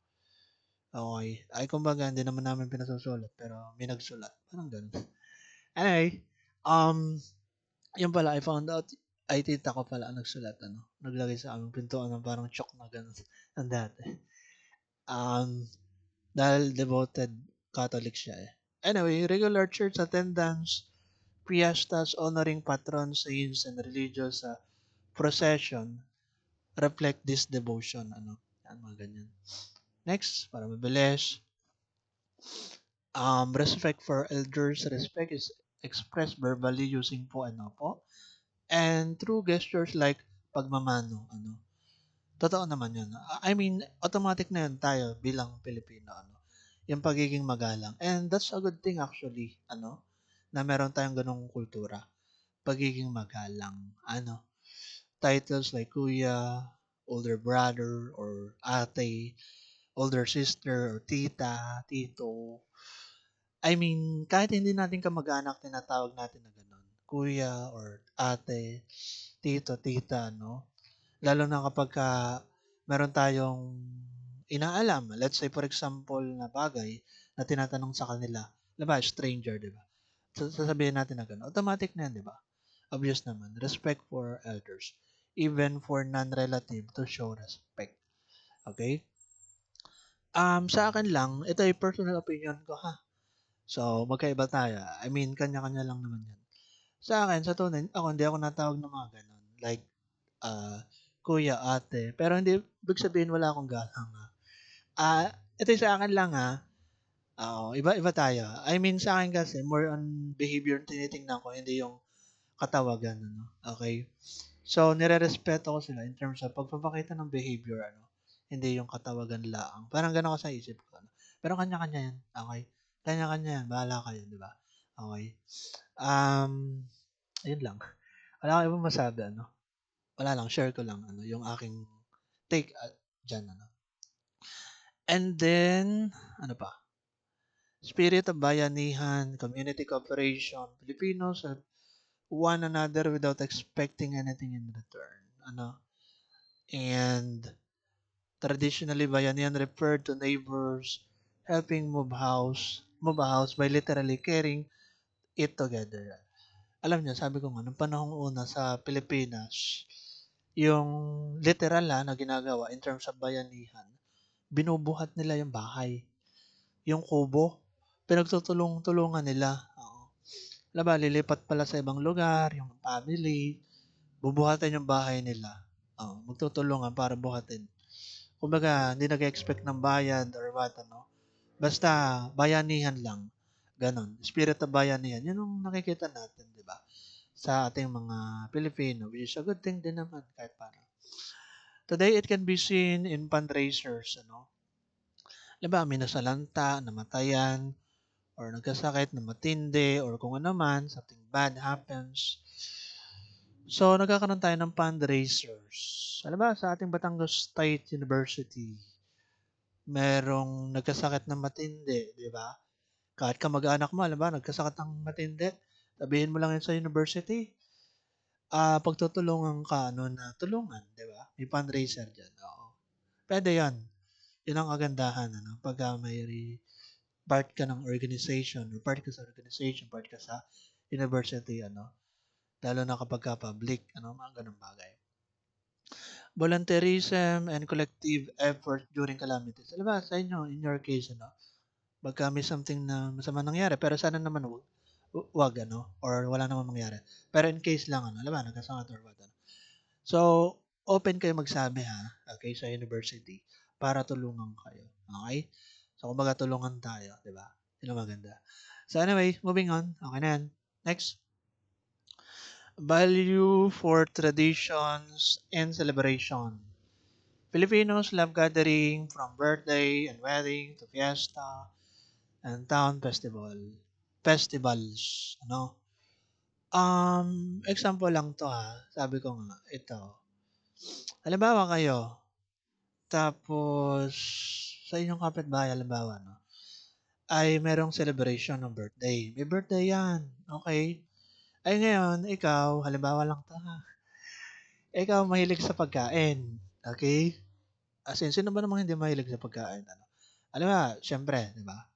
Okay. Ay, kumbaga, hindi naman namin pinasusulat, pero may nagsulat. Parang ganun. Anyway, um, yun pala, I found out, ay tita ko pala ang nagsulat, naglagay sa aming pintuan ng parang chalk na ganun. Ang dati. Um, dahil devoted Catholic siya eh. Anyway, regular church attendance, fiestas, honoring patrons, saints, and religious procession reflect this devotion. Yan, mga ganyan. Next, para mabilis. Respect for elders. Respect is expressed verbally using po, po. And through gestures like pagmamano. Totoo naman yun. I mean, automatic na yun tayo bilang Pilipino. Yung pagiging magalang. And that's a good thing actually. Na meron tayong ganong kultura. Pagiging magalang. Titles like kuya, older brother, or ate, older sister, or tita, tito. I mean, kahit hindi natin kamag-anak, tinatawag natin na gano'n. Kuya or ate, tito, tita, no? Lalo na kapag meron tayong inaalam. Let's say, for example, na bagay na tinatanong sa kanila. Diba, stranger, diba? Sasabihin natin na gano'n. Automatic na yan, diba? Obvious naman. Respect for elders. Even for non-relative to show respect. Okay? Sa akin lang, ito ay personal opinion ko ha. So, magkaiba tayo. I mean, kanya-kanya lang naman yan. Sa akin, sa tunay, hindi ako natawag ng mga ganun. Like, kuya, ate. Pero hindi, ibig sabihin wala akong galang ha. Ito yung sa akin lang ha. Iba-iba tayo. I mean, sa akin kasi, more on behavior tinitingnan ko, hindi yung katawagan. Okay? So, nire-respeto ko sila in terms of pagpapakita ng behavior, hindi yung katawagan laang. Parang gano'n ko sa isip ko. Pero kanya-kanya yan. Okay? Kanya-kanya yan. Bahala kayo, di ba? Okay? Ayun lang. Wala akong ibang masabi, Wala lang, share ko lang, yung aking take dyan, And then, ano pa? Spirit of bayanihan, community cooperation, Filipinos help one another without expecting anything in return. And traditionally, bayanihan referred to neighbors helping move a house by literally carrying it together. Alam niyo, sabi ko nga, nung panahong una sa Pilipinas, yung literal na ginagawa in terms of bayanihan, binubuhat nila yung bahay. Yung kubo, pinagtutulong-tulungan nila. Oo. Alam ba, lilipat pala sa ibang lugar, yung family, bubuhatin yung bahay nila. Magtutulungan para buhatin. Kumbaga, hindi nag-expect ng bayad or what, Basta, bayanihan lang. Ganon. Spirit of bayanihan. Yun ang nakikita natin, di ba? Sa ating mga Pilipino, which is a good thing din naman, kahit paano. Today, it can be seen in fundraisers, Di ba, may nasalanta, namatayan, or nagkasakit na matindi, or kung ano man, something bad happens. So, nagkakaroon tayo ng fundraisers. Alam ba, sa ating Batangas State University, merong nagkasakit na matindi, di ba? Kahit kamag-anak mo, alam ba, nagkasakit ng matindi, sabihin mo lang yun sa university, pagtutulungan ka, na tulungan, di ba? May fundraiser dyan, oo. Pwede yan. Yun ang kagandahan, pag may part ka ng organization, or part ka sa organization, part ka sa university, lalo na kapag ka public, mga ganun bagay. Volunteerism and collective effort during calamities. Alam ba, sa inyo, in your case, pagka may something na masama nangyari, pero sana naman wag, or wala namang mangyari. Pero in case lang, alam ba, nagkasakit or what, So, open kayo magsabi ha, okay, sa university, para tulungan kayo. Okay? So, kumbaga tulungan tayo, di ba? Yun ang maganda. So, anyway, moving on. Okay na yan. Next. Value for traditions and celebration. Filipinos love gathering from birthday and wedding to fiesta and town festivals, ano. Example lang 'to, sabi ko nga, ito, halimbawa kayo, tapos sa inyong kapitbahay halimbawa 'no, ay merong celebration ng birthday. May birthday 'yan, okey. Ay ngayon ikaw, halimbawa lang 'to, ikaw mahilig sa pagkain, okey? As in, sino ba namang hindi mahilig sa pagkain, ano? Halimbawa, siyempre, 'di ba?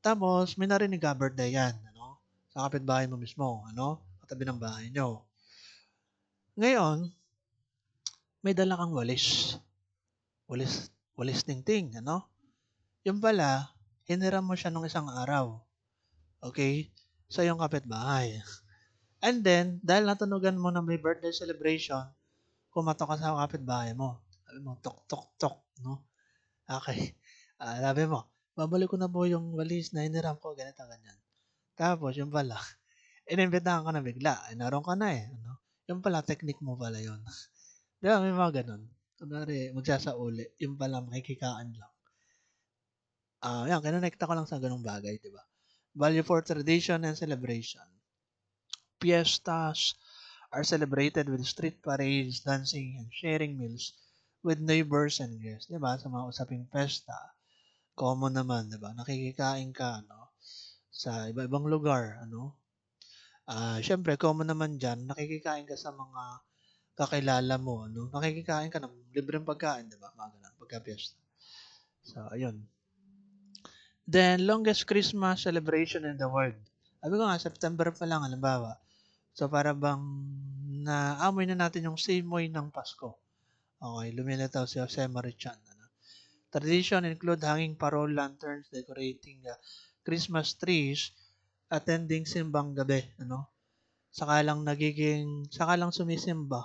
Tapos may narinig ka birthday 'yan, ano, sa kapitbahay mo mismo, ano, katabi ng bahay niyo. Ngayon, may dala kang walis, walis walis tingting, ano? Yun pala, hiniram mo siya nung isang araw, okey, sa iyong kapitbahay. And then, dahil natunugan mo na may birthday celebration, kumatok ka sa kapitbahay mo. Sabi mo, "Tok, tok, tok," 'no? Okey, sabi mo, "Babalik ko na po yung walis na hiniram ko, ganito, ganyan." Tapos yun pala, inimbitahan ka na bigla, eh, naroon ka na, eh, ano? Yun pala technique mo pala yun. 'Di ba may mga gano'n? Kunwari magsasauli, yun pala makikikaan lang. 'Yan kinonekta ko lang sa gano'ng bagay, 'di ba? Value for tradition and celebration. Fiestas are celebrated with street parades, dancing, and sharing meals with neighbors and guests. 'Di ba? Sa mga usaping pesta, common naman, 'di ba? Nakikikain ka, no? Sa iba-ibang lugar, ano? Siyempre, common naman dyan, nakikikain ka sa mga kakilala mo, ano? Nakikikain ka ng libreng pagkain, 'di ba? Mga ganun, pagka fiesta. So, ayun. Then, longest Christmas celebration in the world. Sabi ko nga, September pa lang, halimbawa. So, para bang naamoy na natin yung simoy ng Pasko. Okay, lumilitaw si Jose Marichan. Ano? Tradition include hanging parol lanterns, decorating Christmas trees, attending simbang gabi. Ano? Saka lang sumisimba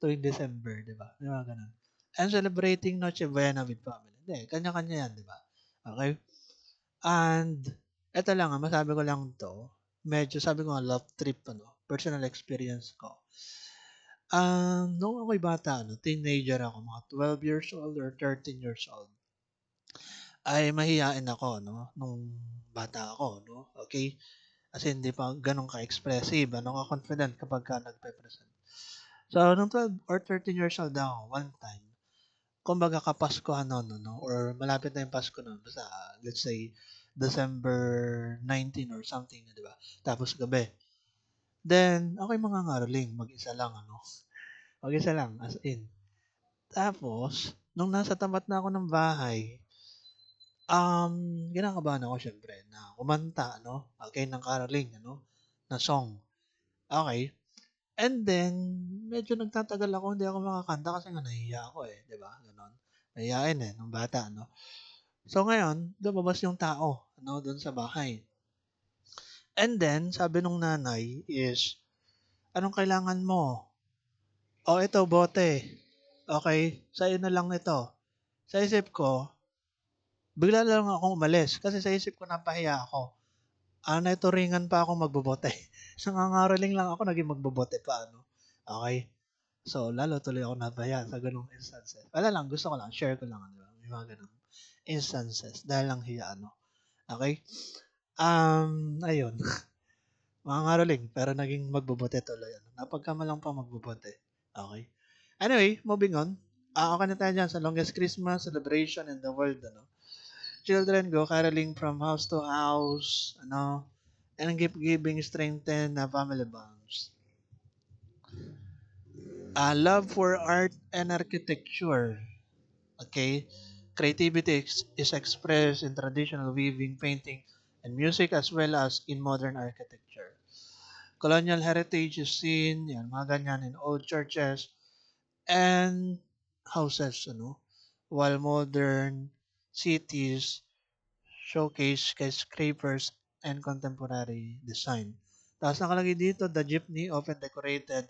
tuwing December, di ba? Di ba ganun? And celebrating Noche Buena with family. Hindi, kanya-kanya yan, di ba? Okay? And, eto lang, masabi ko lang to, medyo sabi ko nga love trip, ano, personal experience ko. Nung ako'y bata, ano, teenager ako, mga 12 years old or 13 years old, ay mahiyain ako, no, nung bata ako, no, okay? Kasi hindi pa ganun ka-expressive, ano, ka-confident kapag ka nagpe-present. So, nung 12 or 13 years old ako, one time, kumbaga kapaskuhan noon, no, or malapit na yung Pasko noon, basta, let's say, December 19 or something, di ba? Tapos gabi. Then, ako'y mga ngaroling, mag-isa lang, ano, mag-isa lang, as in. Tapos, nung nasa tapat na ako ng bahay, kinakabahan ako siyempre na kumanta, ano, okay, ng caroling, ano, na song. Okay. And then, medyo nagtatagal ako, hindi ako makakanta kasi nga nahihiya ako eh, di ba? Ganon. Nahihiyain eh, nung bata, no? So ngayon, lumabas yung tao, ano, doon sa bahay. And then, sabi nung nanay is, anong kailangan mo? O, ito, bote. Okay, sa'yo na lang ito. Sa isip ko, bigla na lang akong umalis kasi sa isip ko napahiya ako. Naituringan pa akong magbobote. Nangangaraling lang ako, naging magbobote pa, ano. Okay? So, lalo tuloy ako napahiya sa ganung instances. Wala lang, gusto ko lang, share ko lang, di ba? May mga ganung instances dahil lang hiya, ano. Okay? Ayun. Mangangaroling, pero naging magbobote tuloy, ano. Napagkamalang pa magbobote. Okay? Anyway, moving on. Okay na tayo dyan sa longest Christmas celebration in the world, ano. Children go caroling from house to house, ano, and gift giving strengthen na family bonds. Love for art and architecture. Okay? Creativity is expressed in traditional weaving, painting, and music as well as in modern architecture. Colonial heritage is seen, yan, mga ganyan, in old churches and houses, ano, while modern cities showcase skyscrapers and contemporary design. Tapos nakalagay dito, the jeepney often decorated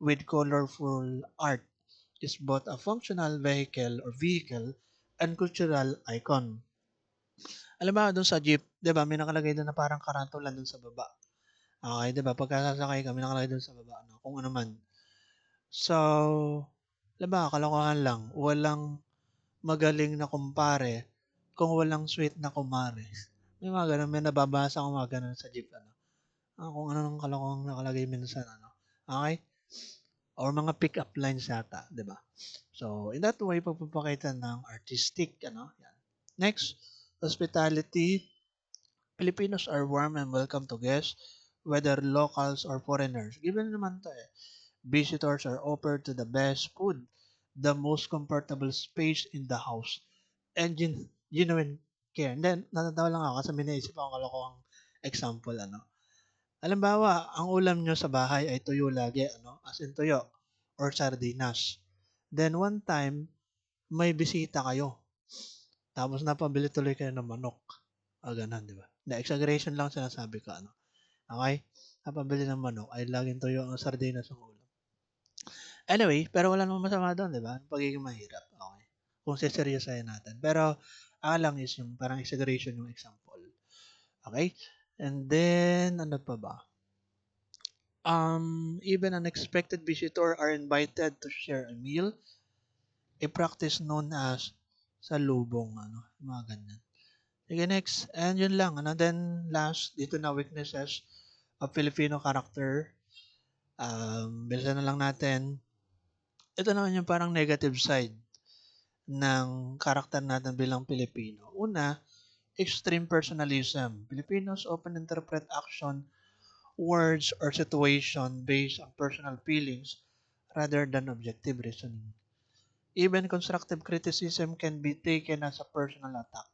with colorful art is both a functional vehicle and cultural icon. Alam mo, doon sa jeep, di ba, may nakalagay doon na parang karantula doon sa baba. Okay, di ba? Pagka sasakay ka, may nakalagay doon sa baba, ano, kung ano man. So, Alam ba, kalokohan lang. Walang magaling na kumpare kung walang sweet na kumare. May mga ganun, may nababasa akong mga ganun sa jeep, ano. Kung ano nung kalokohang nakalagay minsan, ano. Okay? Or mga pick-up lines yata, di ba? So, in that way, pagpapakita ng artistic, ano. Yan. Next, hospitality. Filipinos are warm and welcome to guests, whether locals or foreigners. Given naman to eh. Visitors are offered to the best food, the most comfortable space in the house, and genuine care. And then, natatawa lang ako kasi may naisip akong kalokohang example, ano. Halimbawa, ang ulam nyo sa bahay ay tuyo lagi, ano, as in tuyo, or sardinas. Then, one time, may bisita kayo. Tapos, napabili tuloy kayo ng manok. Ganun, di ba? The exaggeration lang sinasabi ko, ano. Okay? Napabili ng manok ay laging tuyo ang sardinas ang ulam. Anyway, pero wala namang masama doon, di ba? Pagiging mahirap. Okay. Kung seseryosahin natin. Pero, lang is yung parang exaggeration yung example. Okay? And then, ano pa ba? Even unexpected visitor are invited to share a meal, a practice known as salubong, ano, mga ganyan. Sige, next. And yun lang, ano. Then, last, dito na weaknesses of Filipino character. Bilisan na lang natin. Ito naman yung parang negative side ng karakter natin bilang Pilipino. Una, extreme personalism. Filipinos often interpret action, words, or situation based on personal feelings rather than objective reasoning. Even constructive criticism can be taken as a personal attack.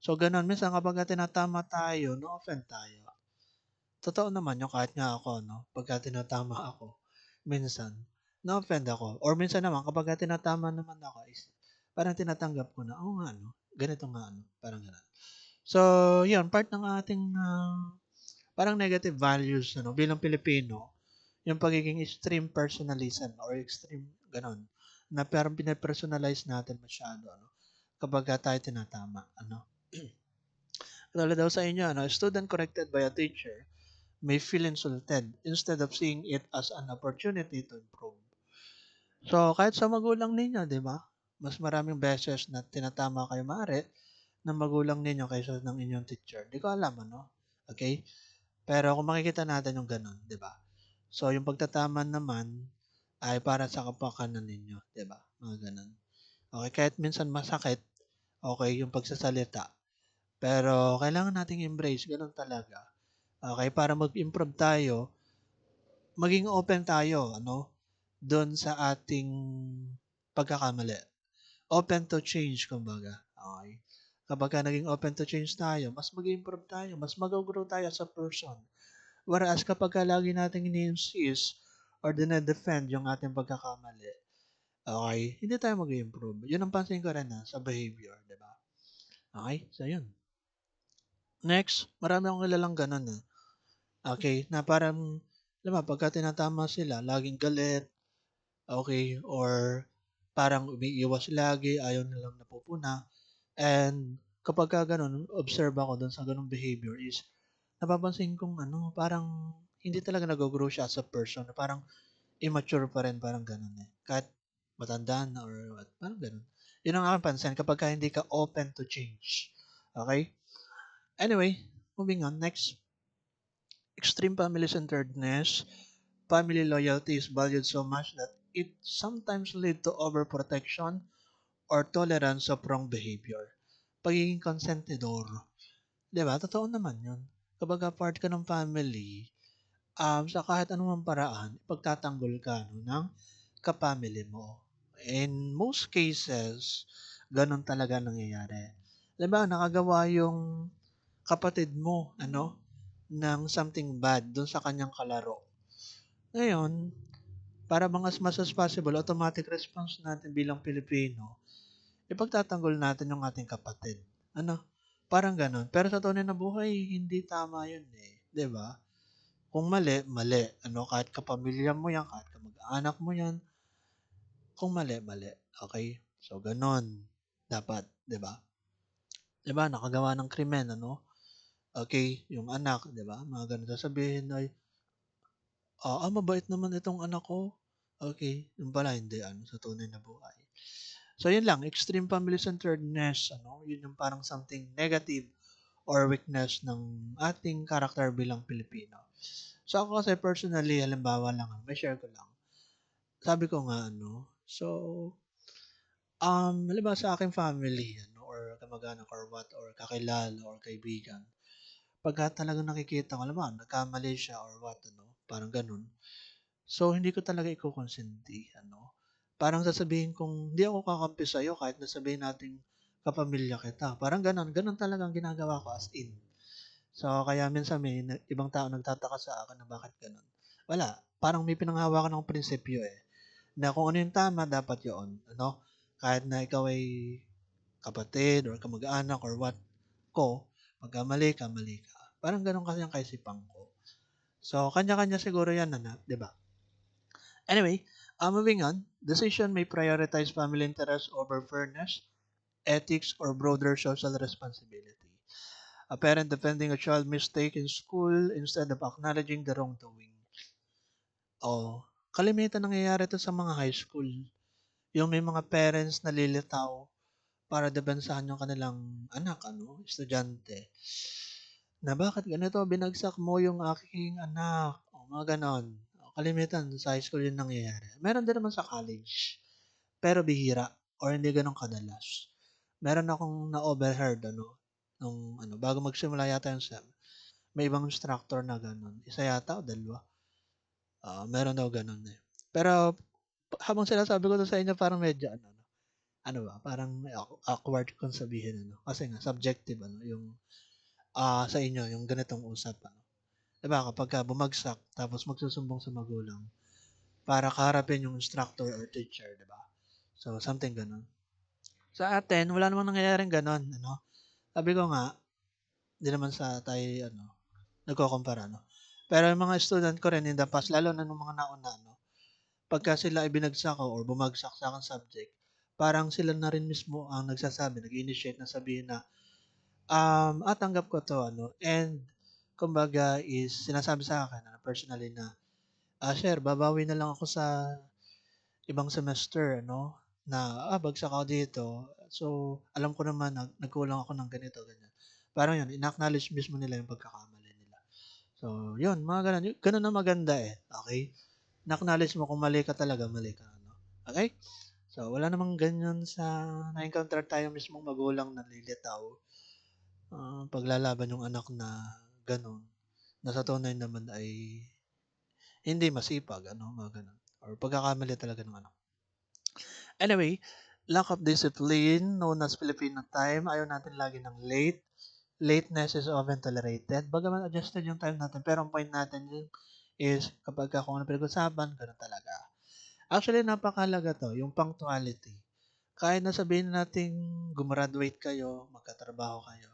So, ganun. Minsan, kapag tinatama tayo, no-offend tayo. Totoo naman yung kahit nga ako, no? Pagka tinatama ako, minsan, na-offend ako. Or minsan naman, kapag tinatama naman ako, is, parang tinatanggap ko na, oo nga, no? Ganito nga, no? Parang gano'n. So, yun, part ng ating parang negative values, ano, bilang Pilipino, yung pagiging extreme personalism or extreme, ganon, na parang pinapersonalize natin masyado, ano, kapag tayo tinatama, ano. Katulad daw sa inyo, ano, a student corrected by a teacher may feel insulted instead of seeing it as an opportunity to improve. So, kahit sa magulang ninyo, di ba? Mas maraming beses na tinatama kayo maaari ng magulang ninyo kaysa ng inyong teacher. Di ko alam, ano? Okay? Pero kung makikita natin yung ganun, di ba? So, yung pagtatama naman ay para sa kapakanan ninyo, di ba? Mga ganun. Okay, kahit minsan masakit, okay, yung pagsasalita. Pero kailangan nating embrace, ganun talaga. Okay, para mag-improve tayo, maging open tayo, ano, doon sa ating pagkakamali. Open to change, kumbaga. Okay. Kapag naging open to change tayo, mas mag-improve tayo, mas mag-grow tayo as a person. Whereas kapag lagi nating ini-insist or dinedefend yung ating pagkakamali, okay, hindi tayo mag-improve. Yun ang pansin ko rin sa behavior, di ba? Okay, so yun. Next, marami akong kilalang ganun Okay, na parang, alam mo, pagka tinatama sila, laging galit, okay, or parang umiiwas lagi, ayaw nilang napupuna. And kapag ganun, observe ako dun sa ganung behavior is, napapansin kong ano, parang hindi talaga nag-grow siya as a person. Parang immature pa rin, parang ganun eh. Kahit matanda na or what, parang ganun. Yun ang aking pansin kapag hindi ka open to change. Okay? Anyway, moving on. Next, extreme family-centeredness. Family loyalty is valued so much that it sometimes lead to overprotection or tolerance of wrong behavior. Pagiging consentidor. Diba? Totoo naman yun. Kapag part ka ng family, sa kahit anumang paraan, ipagtatanggol ka no, ng kapamilya mo. In most cases, ganun talaga nangyayari. Diba, nakagawa yung kapatid mo, ano, ng something bad dun sa kanyang kalaro. Ngayon, para bang as much as possible, automatic response natin bilang Pilipino, ipagtatanggol natin yung ating kapatid. Ano? Parang ganun. Pero sa tunay na buhay, hindi tama yun eh. 'Di ba? Kung mali, mali. Ano, kahit kapamilya mo yan, kahit kamag-anak mo yan, kung mali, mali. Okay? So, ganun. Dapat, 'di ba? 'Di ba? Nakagawa ng krimen, ano? Okay, yung anak, 'di ba? Mga ganun sasabihin ay, mabait naman itong anak ko. Okay, yun pala hindi ano, sa tunay na buhay. So yun lang, extreme family centeredness, yun yung parang something negative or weakness ng ating character bilang Pilipino. So ako kasi personally, halimbawa lang, may share ko lang. Sabi ko nga, so, halimbawa sa aking family, or kamag-anak or what, or kakilala or kaibigan, pagka talagang nakikita ko, alam mo, nagkamali siya or what, parang ganun. So, hindi ko talaga ikokonsenti, Parang sasabihin kong, hindi ako kakampi sa'yo kahit na sabihin nating kapamilya kita. Parang ganun, ganun talagang ginagawa ko as in. So, kaya minsan ibang tao nagtataka sa akin na bakit ganun. Wala, parang may pinanghawakan akong prinsipyo na kung ano yung tama, dapat yun, Kahit na ikaw ay kapatid or kamag-anak or what ko, pagka mali ka. Parang ganun kasi ang kaisipan ko. So, kanya-kanya siguro yan, 'di ba? Anyway, moving on, decision may prioritize family interests over fairness, ethics, or broader social responsibility. A parent defending a child mistake in school instead of acknowledging the wrongdoing. Oh, kalimitan nangyayari to sa mga high school. Yung may mga parents na lilitaw para depensahan yung kanilang anak, estudyante. Na bakit ganito, binagsak mo yung aking anak. O, mga ganon. O, kalimitan, sa high school yun nangyayari. Meron din naman sa college. Pero bihira. Or hindi ganun kadalas. Meron akong na-overheard, bago magsimula yata yung SEM. May ibang instructor na ganun. Isa yata o dalawa. Meron daw ganun eh. Pero, habang sinasabi ko to sa inyo, parang medyo, ba, parang awkward kung sabihin, Kasi nga, subjective, yung sa inyo, yung ganitong usapan. Diba, kapag ka bumagsak, tapos magsusumbong sa magulang, para kaharapin yung instructor or teacher, diba? So, something ganun. Sa atin, wala namang nangyayaring ganun, Sabi ko nga, hindi naman sa tayo, nagko-compare, Pero yung mga student ko rin in the past, lalo na nung mga nauna, pagka sila ay binagsak ko or bumagsak sa aking subject, parang sila na rin mismo ang nagsasabi, nag-initiate na sabihin na, tanggap ko to, and, kumbaga is, sinasabi sa akin, personally na, sir, babawi na lang ako sa ibang semester, na, bagsak ako dito. So, alam ko naman, nagkulang ako ng ganito, ganyan. Parang yun, in-acknowledge mismo nila yung pagkakamali nila. So, yun, mga ganun. Ganun na maganda eh. Okay? Na-acknowledge mo kung mali ka talaga, mali ka. Okay? So, wala namang ganyan sa na-encounter tayo mismong magulang na lilitaw. Paglalaban yung anak na ganun. Na sa tunay naman ay hindi masipag, mga ganun. Or pagkakamali talaga ng anak. Anyway, lack of discipline, known as Filipino time, ayaw natin lagi ng late. Lateness is often tolerated. Bagaman adjusted yung time natin, pero ang point natin yun is kapag kung ano pinag-usapan, ganun talaga. Actually, napakalaga to, yung punctuality. Kahit na sabihin natin gumraduate kayo, magkatrabaho kayo.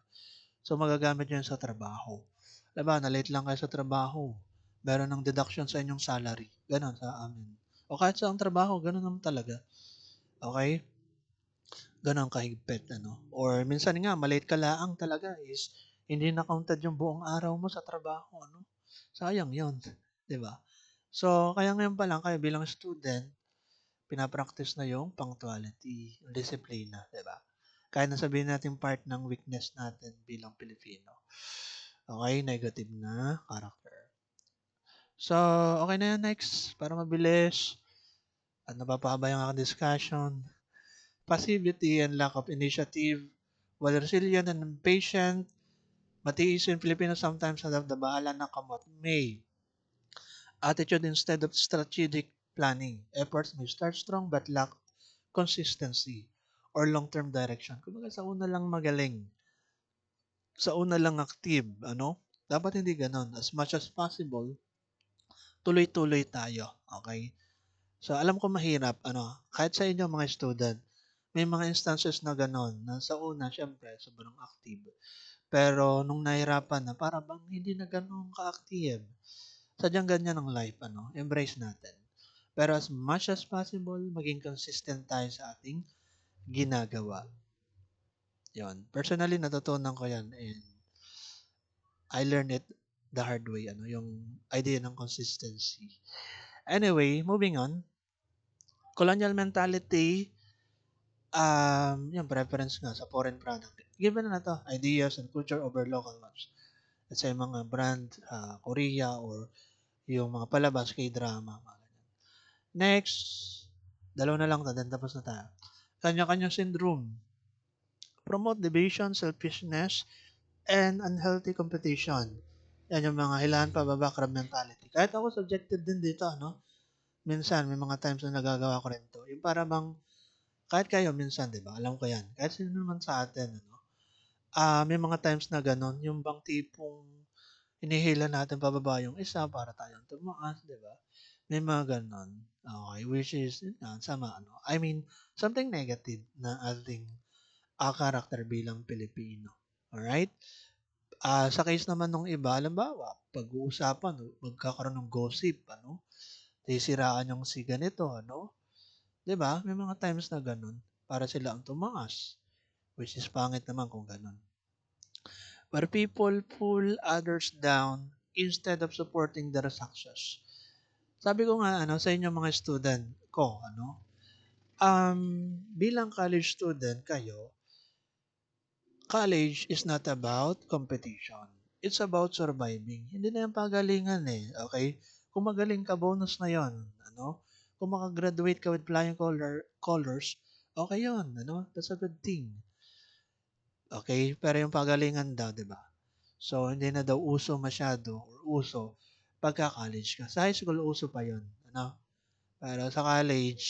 So, magagamit nyo yun sa trabaho. Diba, na-late lang kayo sa trabaho. Meron ng deduction sa inyong salary. Ganon sa amin. O kahit sa ang trabaho, ganon naman talaga. Okay? Ganon kahigpit, Or minsan nga, malate ka laang talaga is hindi na counted yung buong araw mo sa trabaho, Sayang yun. 'Di ba? So, kaya ngayon pa lang kayo bilang student, pinapractice na yung punctuality, yung disiplina, 'di ba? Kaya na sabihin natin part ng weakness natin bilang Pilipino. Okay, negative na character. So, okay na yan next para mabilis at napapahaba yung aking discussion. Passivity and lack of initiative, while resilient and impatient, matiisin Filipinos sometimes have the bahala ng kamot may. Attitude instead of strategic planning. Efforts may start strong but lack consistency or long-term direction. Kumbaga sa una lang magaling, sa una lang active, Dapat hindi ganon. As much as possible, tuloy-tuloy tayo. Okay? So, alam ko mahirap, kahit sa inyo mga student, may mga instances na ganon, na sa una, syempre, sobrang active. Pero, nung nahirapan na, para bang hindi na ganon ka-active. Sadyang ganyan ang life, embrace natin. Pero as much as possible, maging consistent tayo sa ating ginagawa. Yon. Personally, natutunan ko yan and I learned it the hard way, yung idea ng consistency. Anyway, moving on. Colonial mentality, yung preference nga sa foreign product. Given na to, ideas and culture over local ones. Let's say mga brand, Korea or yung mga palabas, K-drama. Mga ganyan. Next, dalawa na lang to, then tapos na tayo. Kanya-kanya syndrome. Promote division, selfishness, and unhealthy competition. Yan yung mga hilahan pababa, crab mentality. Kahit ako subjected din dito, ano? Minsan, may mga times na nagagawa ko rin to. Yung para bang, kahit kayo minsan, di ba? Alam ko yan. Kahit sino naman sa atin, ano? May mga times na ganon, yung bang tipong hinihila natin pababa yung isa para tayong tumaas, di ba? May mga ganon. Okay, which is, yun nga, sama, ano? I mean, something negative na ating character bilang Pilipino. Alright? Sa case naman ng iba, halimbawa, pag-uusapan, magkakaroon ng gossip, ano? Sisiraan yung si ganito, ano? 'Di ba? May mga times na ganun para sila ang tumaas, which is pangit naman kung ganun. Where people pull others down instead of supporting their success. Sabi ko nga ano sa inyo mga student ko, ano? Bilang college student kayo, college is not about competition. It's about surviving. Hindi na yung pagalingan eh. Okay? Kung magaling ka, bonus na yon. Ano? Kung makagraduate ka with flying colors, okay yon. Ano? That's a good thing. Okay? Pero yung pagalingan daw, di ba? So, hindi na daw uso masyado or uso pagka-college ka. Sa high school, uso pa yon. Ano? Pero sa college,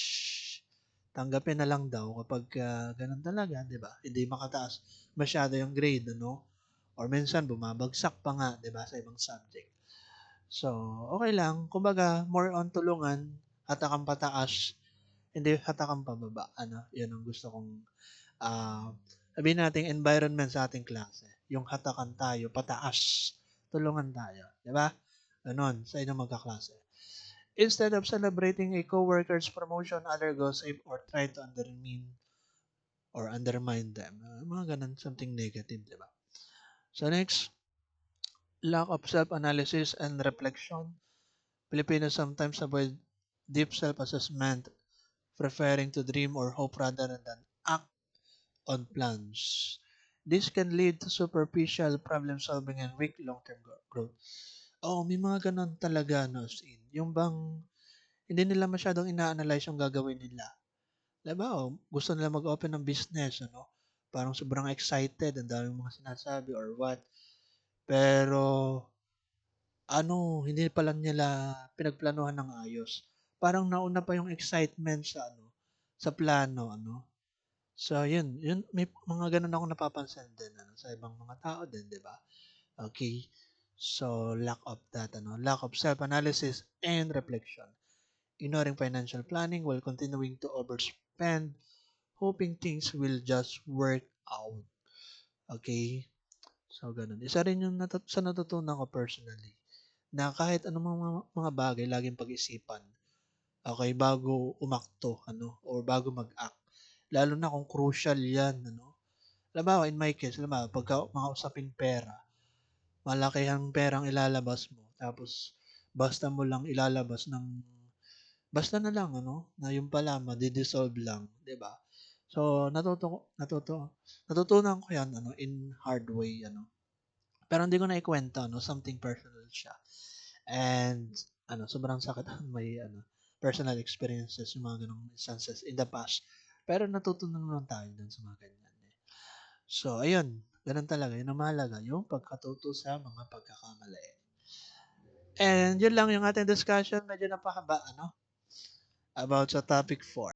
tanggapin na lang daw kapag ganun talaga, di ba? Hindi makataas masyado yung grade, ano? Or minsan bumabagsak pa nga, 'di ba, sa ibang subject. So, okay lang. Kumbaga, more on tulungan, hatakang pataas, hindi hatakang pababa. Ano, 'yun ang gusto kong sabihin nating environment sa ating klase. Yung hatakan tayo, pataas. Tulungan tayo. 'Di ba? Ganon, sa inyong magkaklase. Instead of celebrating a coworker's promotion, other gossip or try to undermine them. Mga ganun, something negative, 'di ba? So next, lack of self-analysis and reflection. Filipinos sometimes avoid deep self-assessment, preferring to dream or hope rather than act on plans. This can lead to superficial problem-solving and weak long-term growth. Oh, may mga ganon talaga, no, in. Yung bang hindi nila masyadong ina-analyze yung gagawin nila. Diba, oh, gusto nila mag-open ng business, ano? Parang sobrang excited, ang daming mga sinasabi or what. Pero ano, hindi pala nila pinagplanuhan ng ayos. Parang nauna pa yung excitement sa ano, sa plano, ano. So, yun, may mga ganun ako napapansin din, ano, sa ibang mga tao din, di ba? Okay. So, lack of that, ano, lack of self-analysis and reflection. Ignoring financial planning while continuing to overspend, hoping things will just work out. Okay? So, ganun. Isa rin yung sa natutunan ko personally na kahit anong mga bagay laging pag-isipan. Okay, bago umakto, ano, or bago mag-act. Lalo na kung crucial 'yan, ano. Halimbawa, in my case, halimbawa, pagka mga usaping pera, malaki ang perang ilalabas mo, tapos basta mo lang ilalabas ng basta na lang, ano, na yung pala madi-dissolve lang, 'di ba? So, natutunan ko 'yan, ano, in hard way, ano. Pero hindi ko na ikwento, no, something personal siya. And ano, sobrang sakit may ano, personal experiences yung mga ganong instances in the past. Pero natutunan naman tayo dun sa mga ganyan. Eh. So, ayun. Ganun talaga. Yun ang mahalaga. Yung pagkatuto sa mga pagkakamali. And yun lang yung ating discussion. Medyo napahaba, ano? About sa topic 4.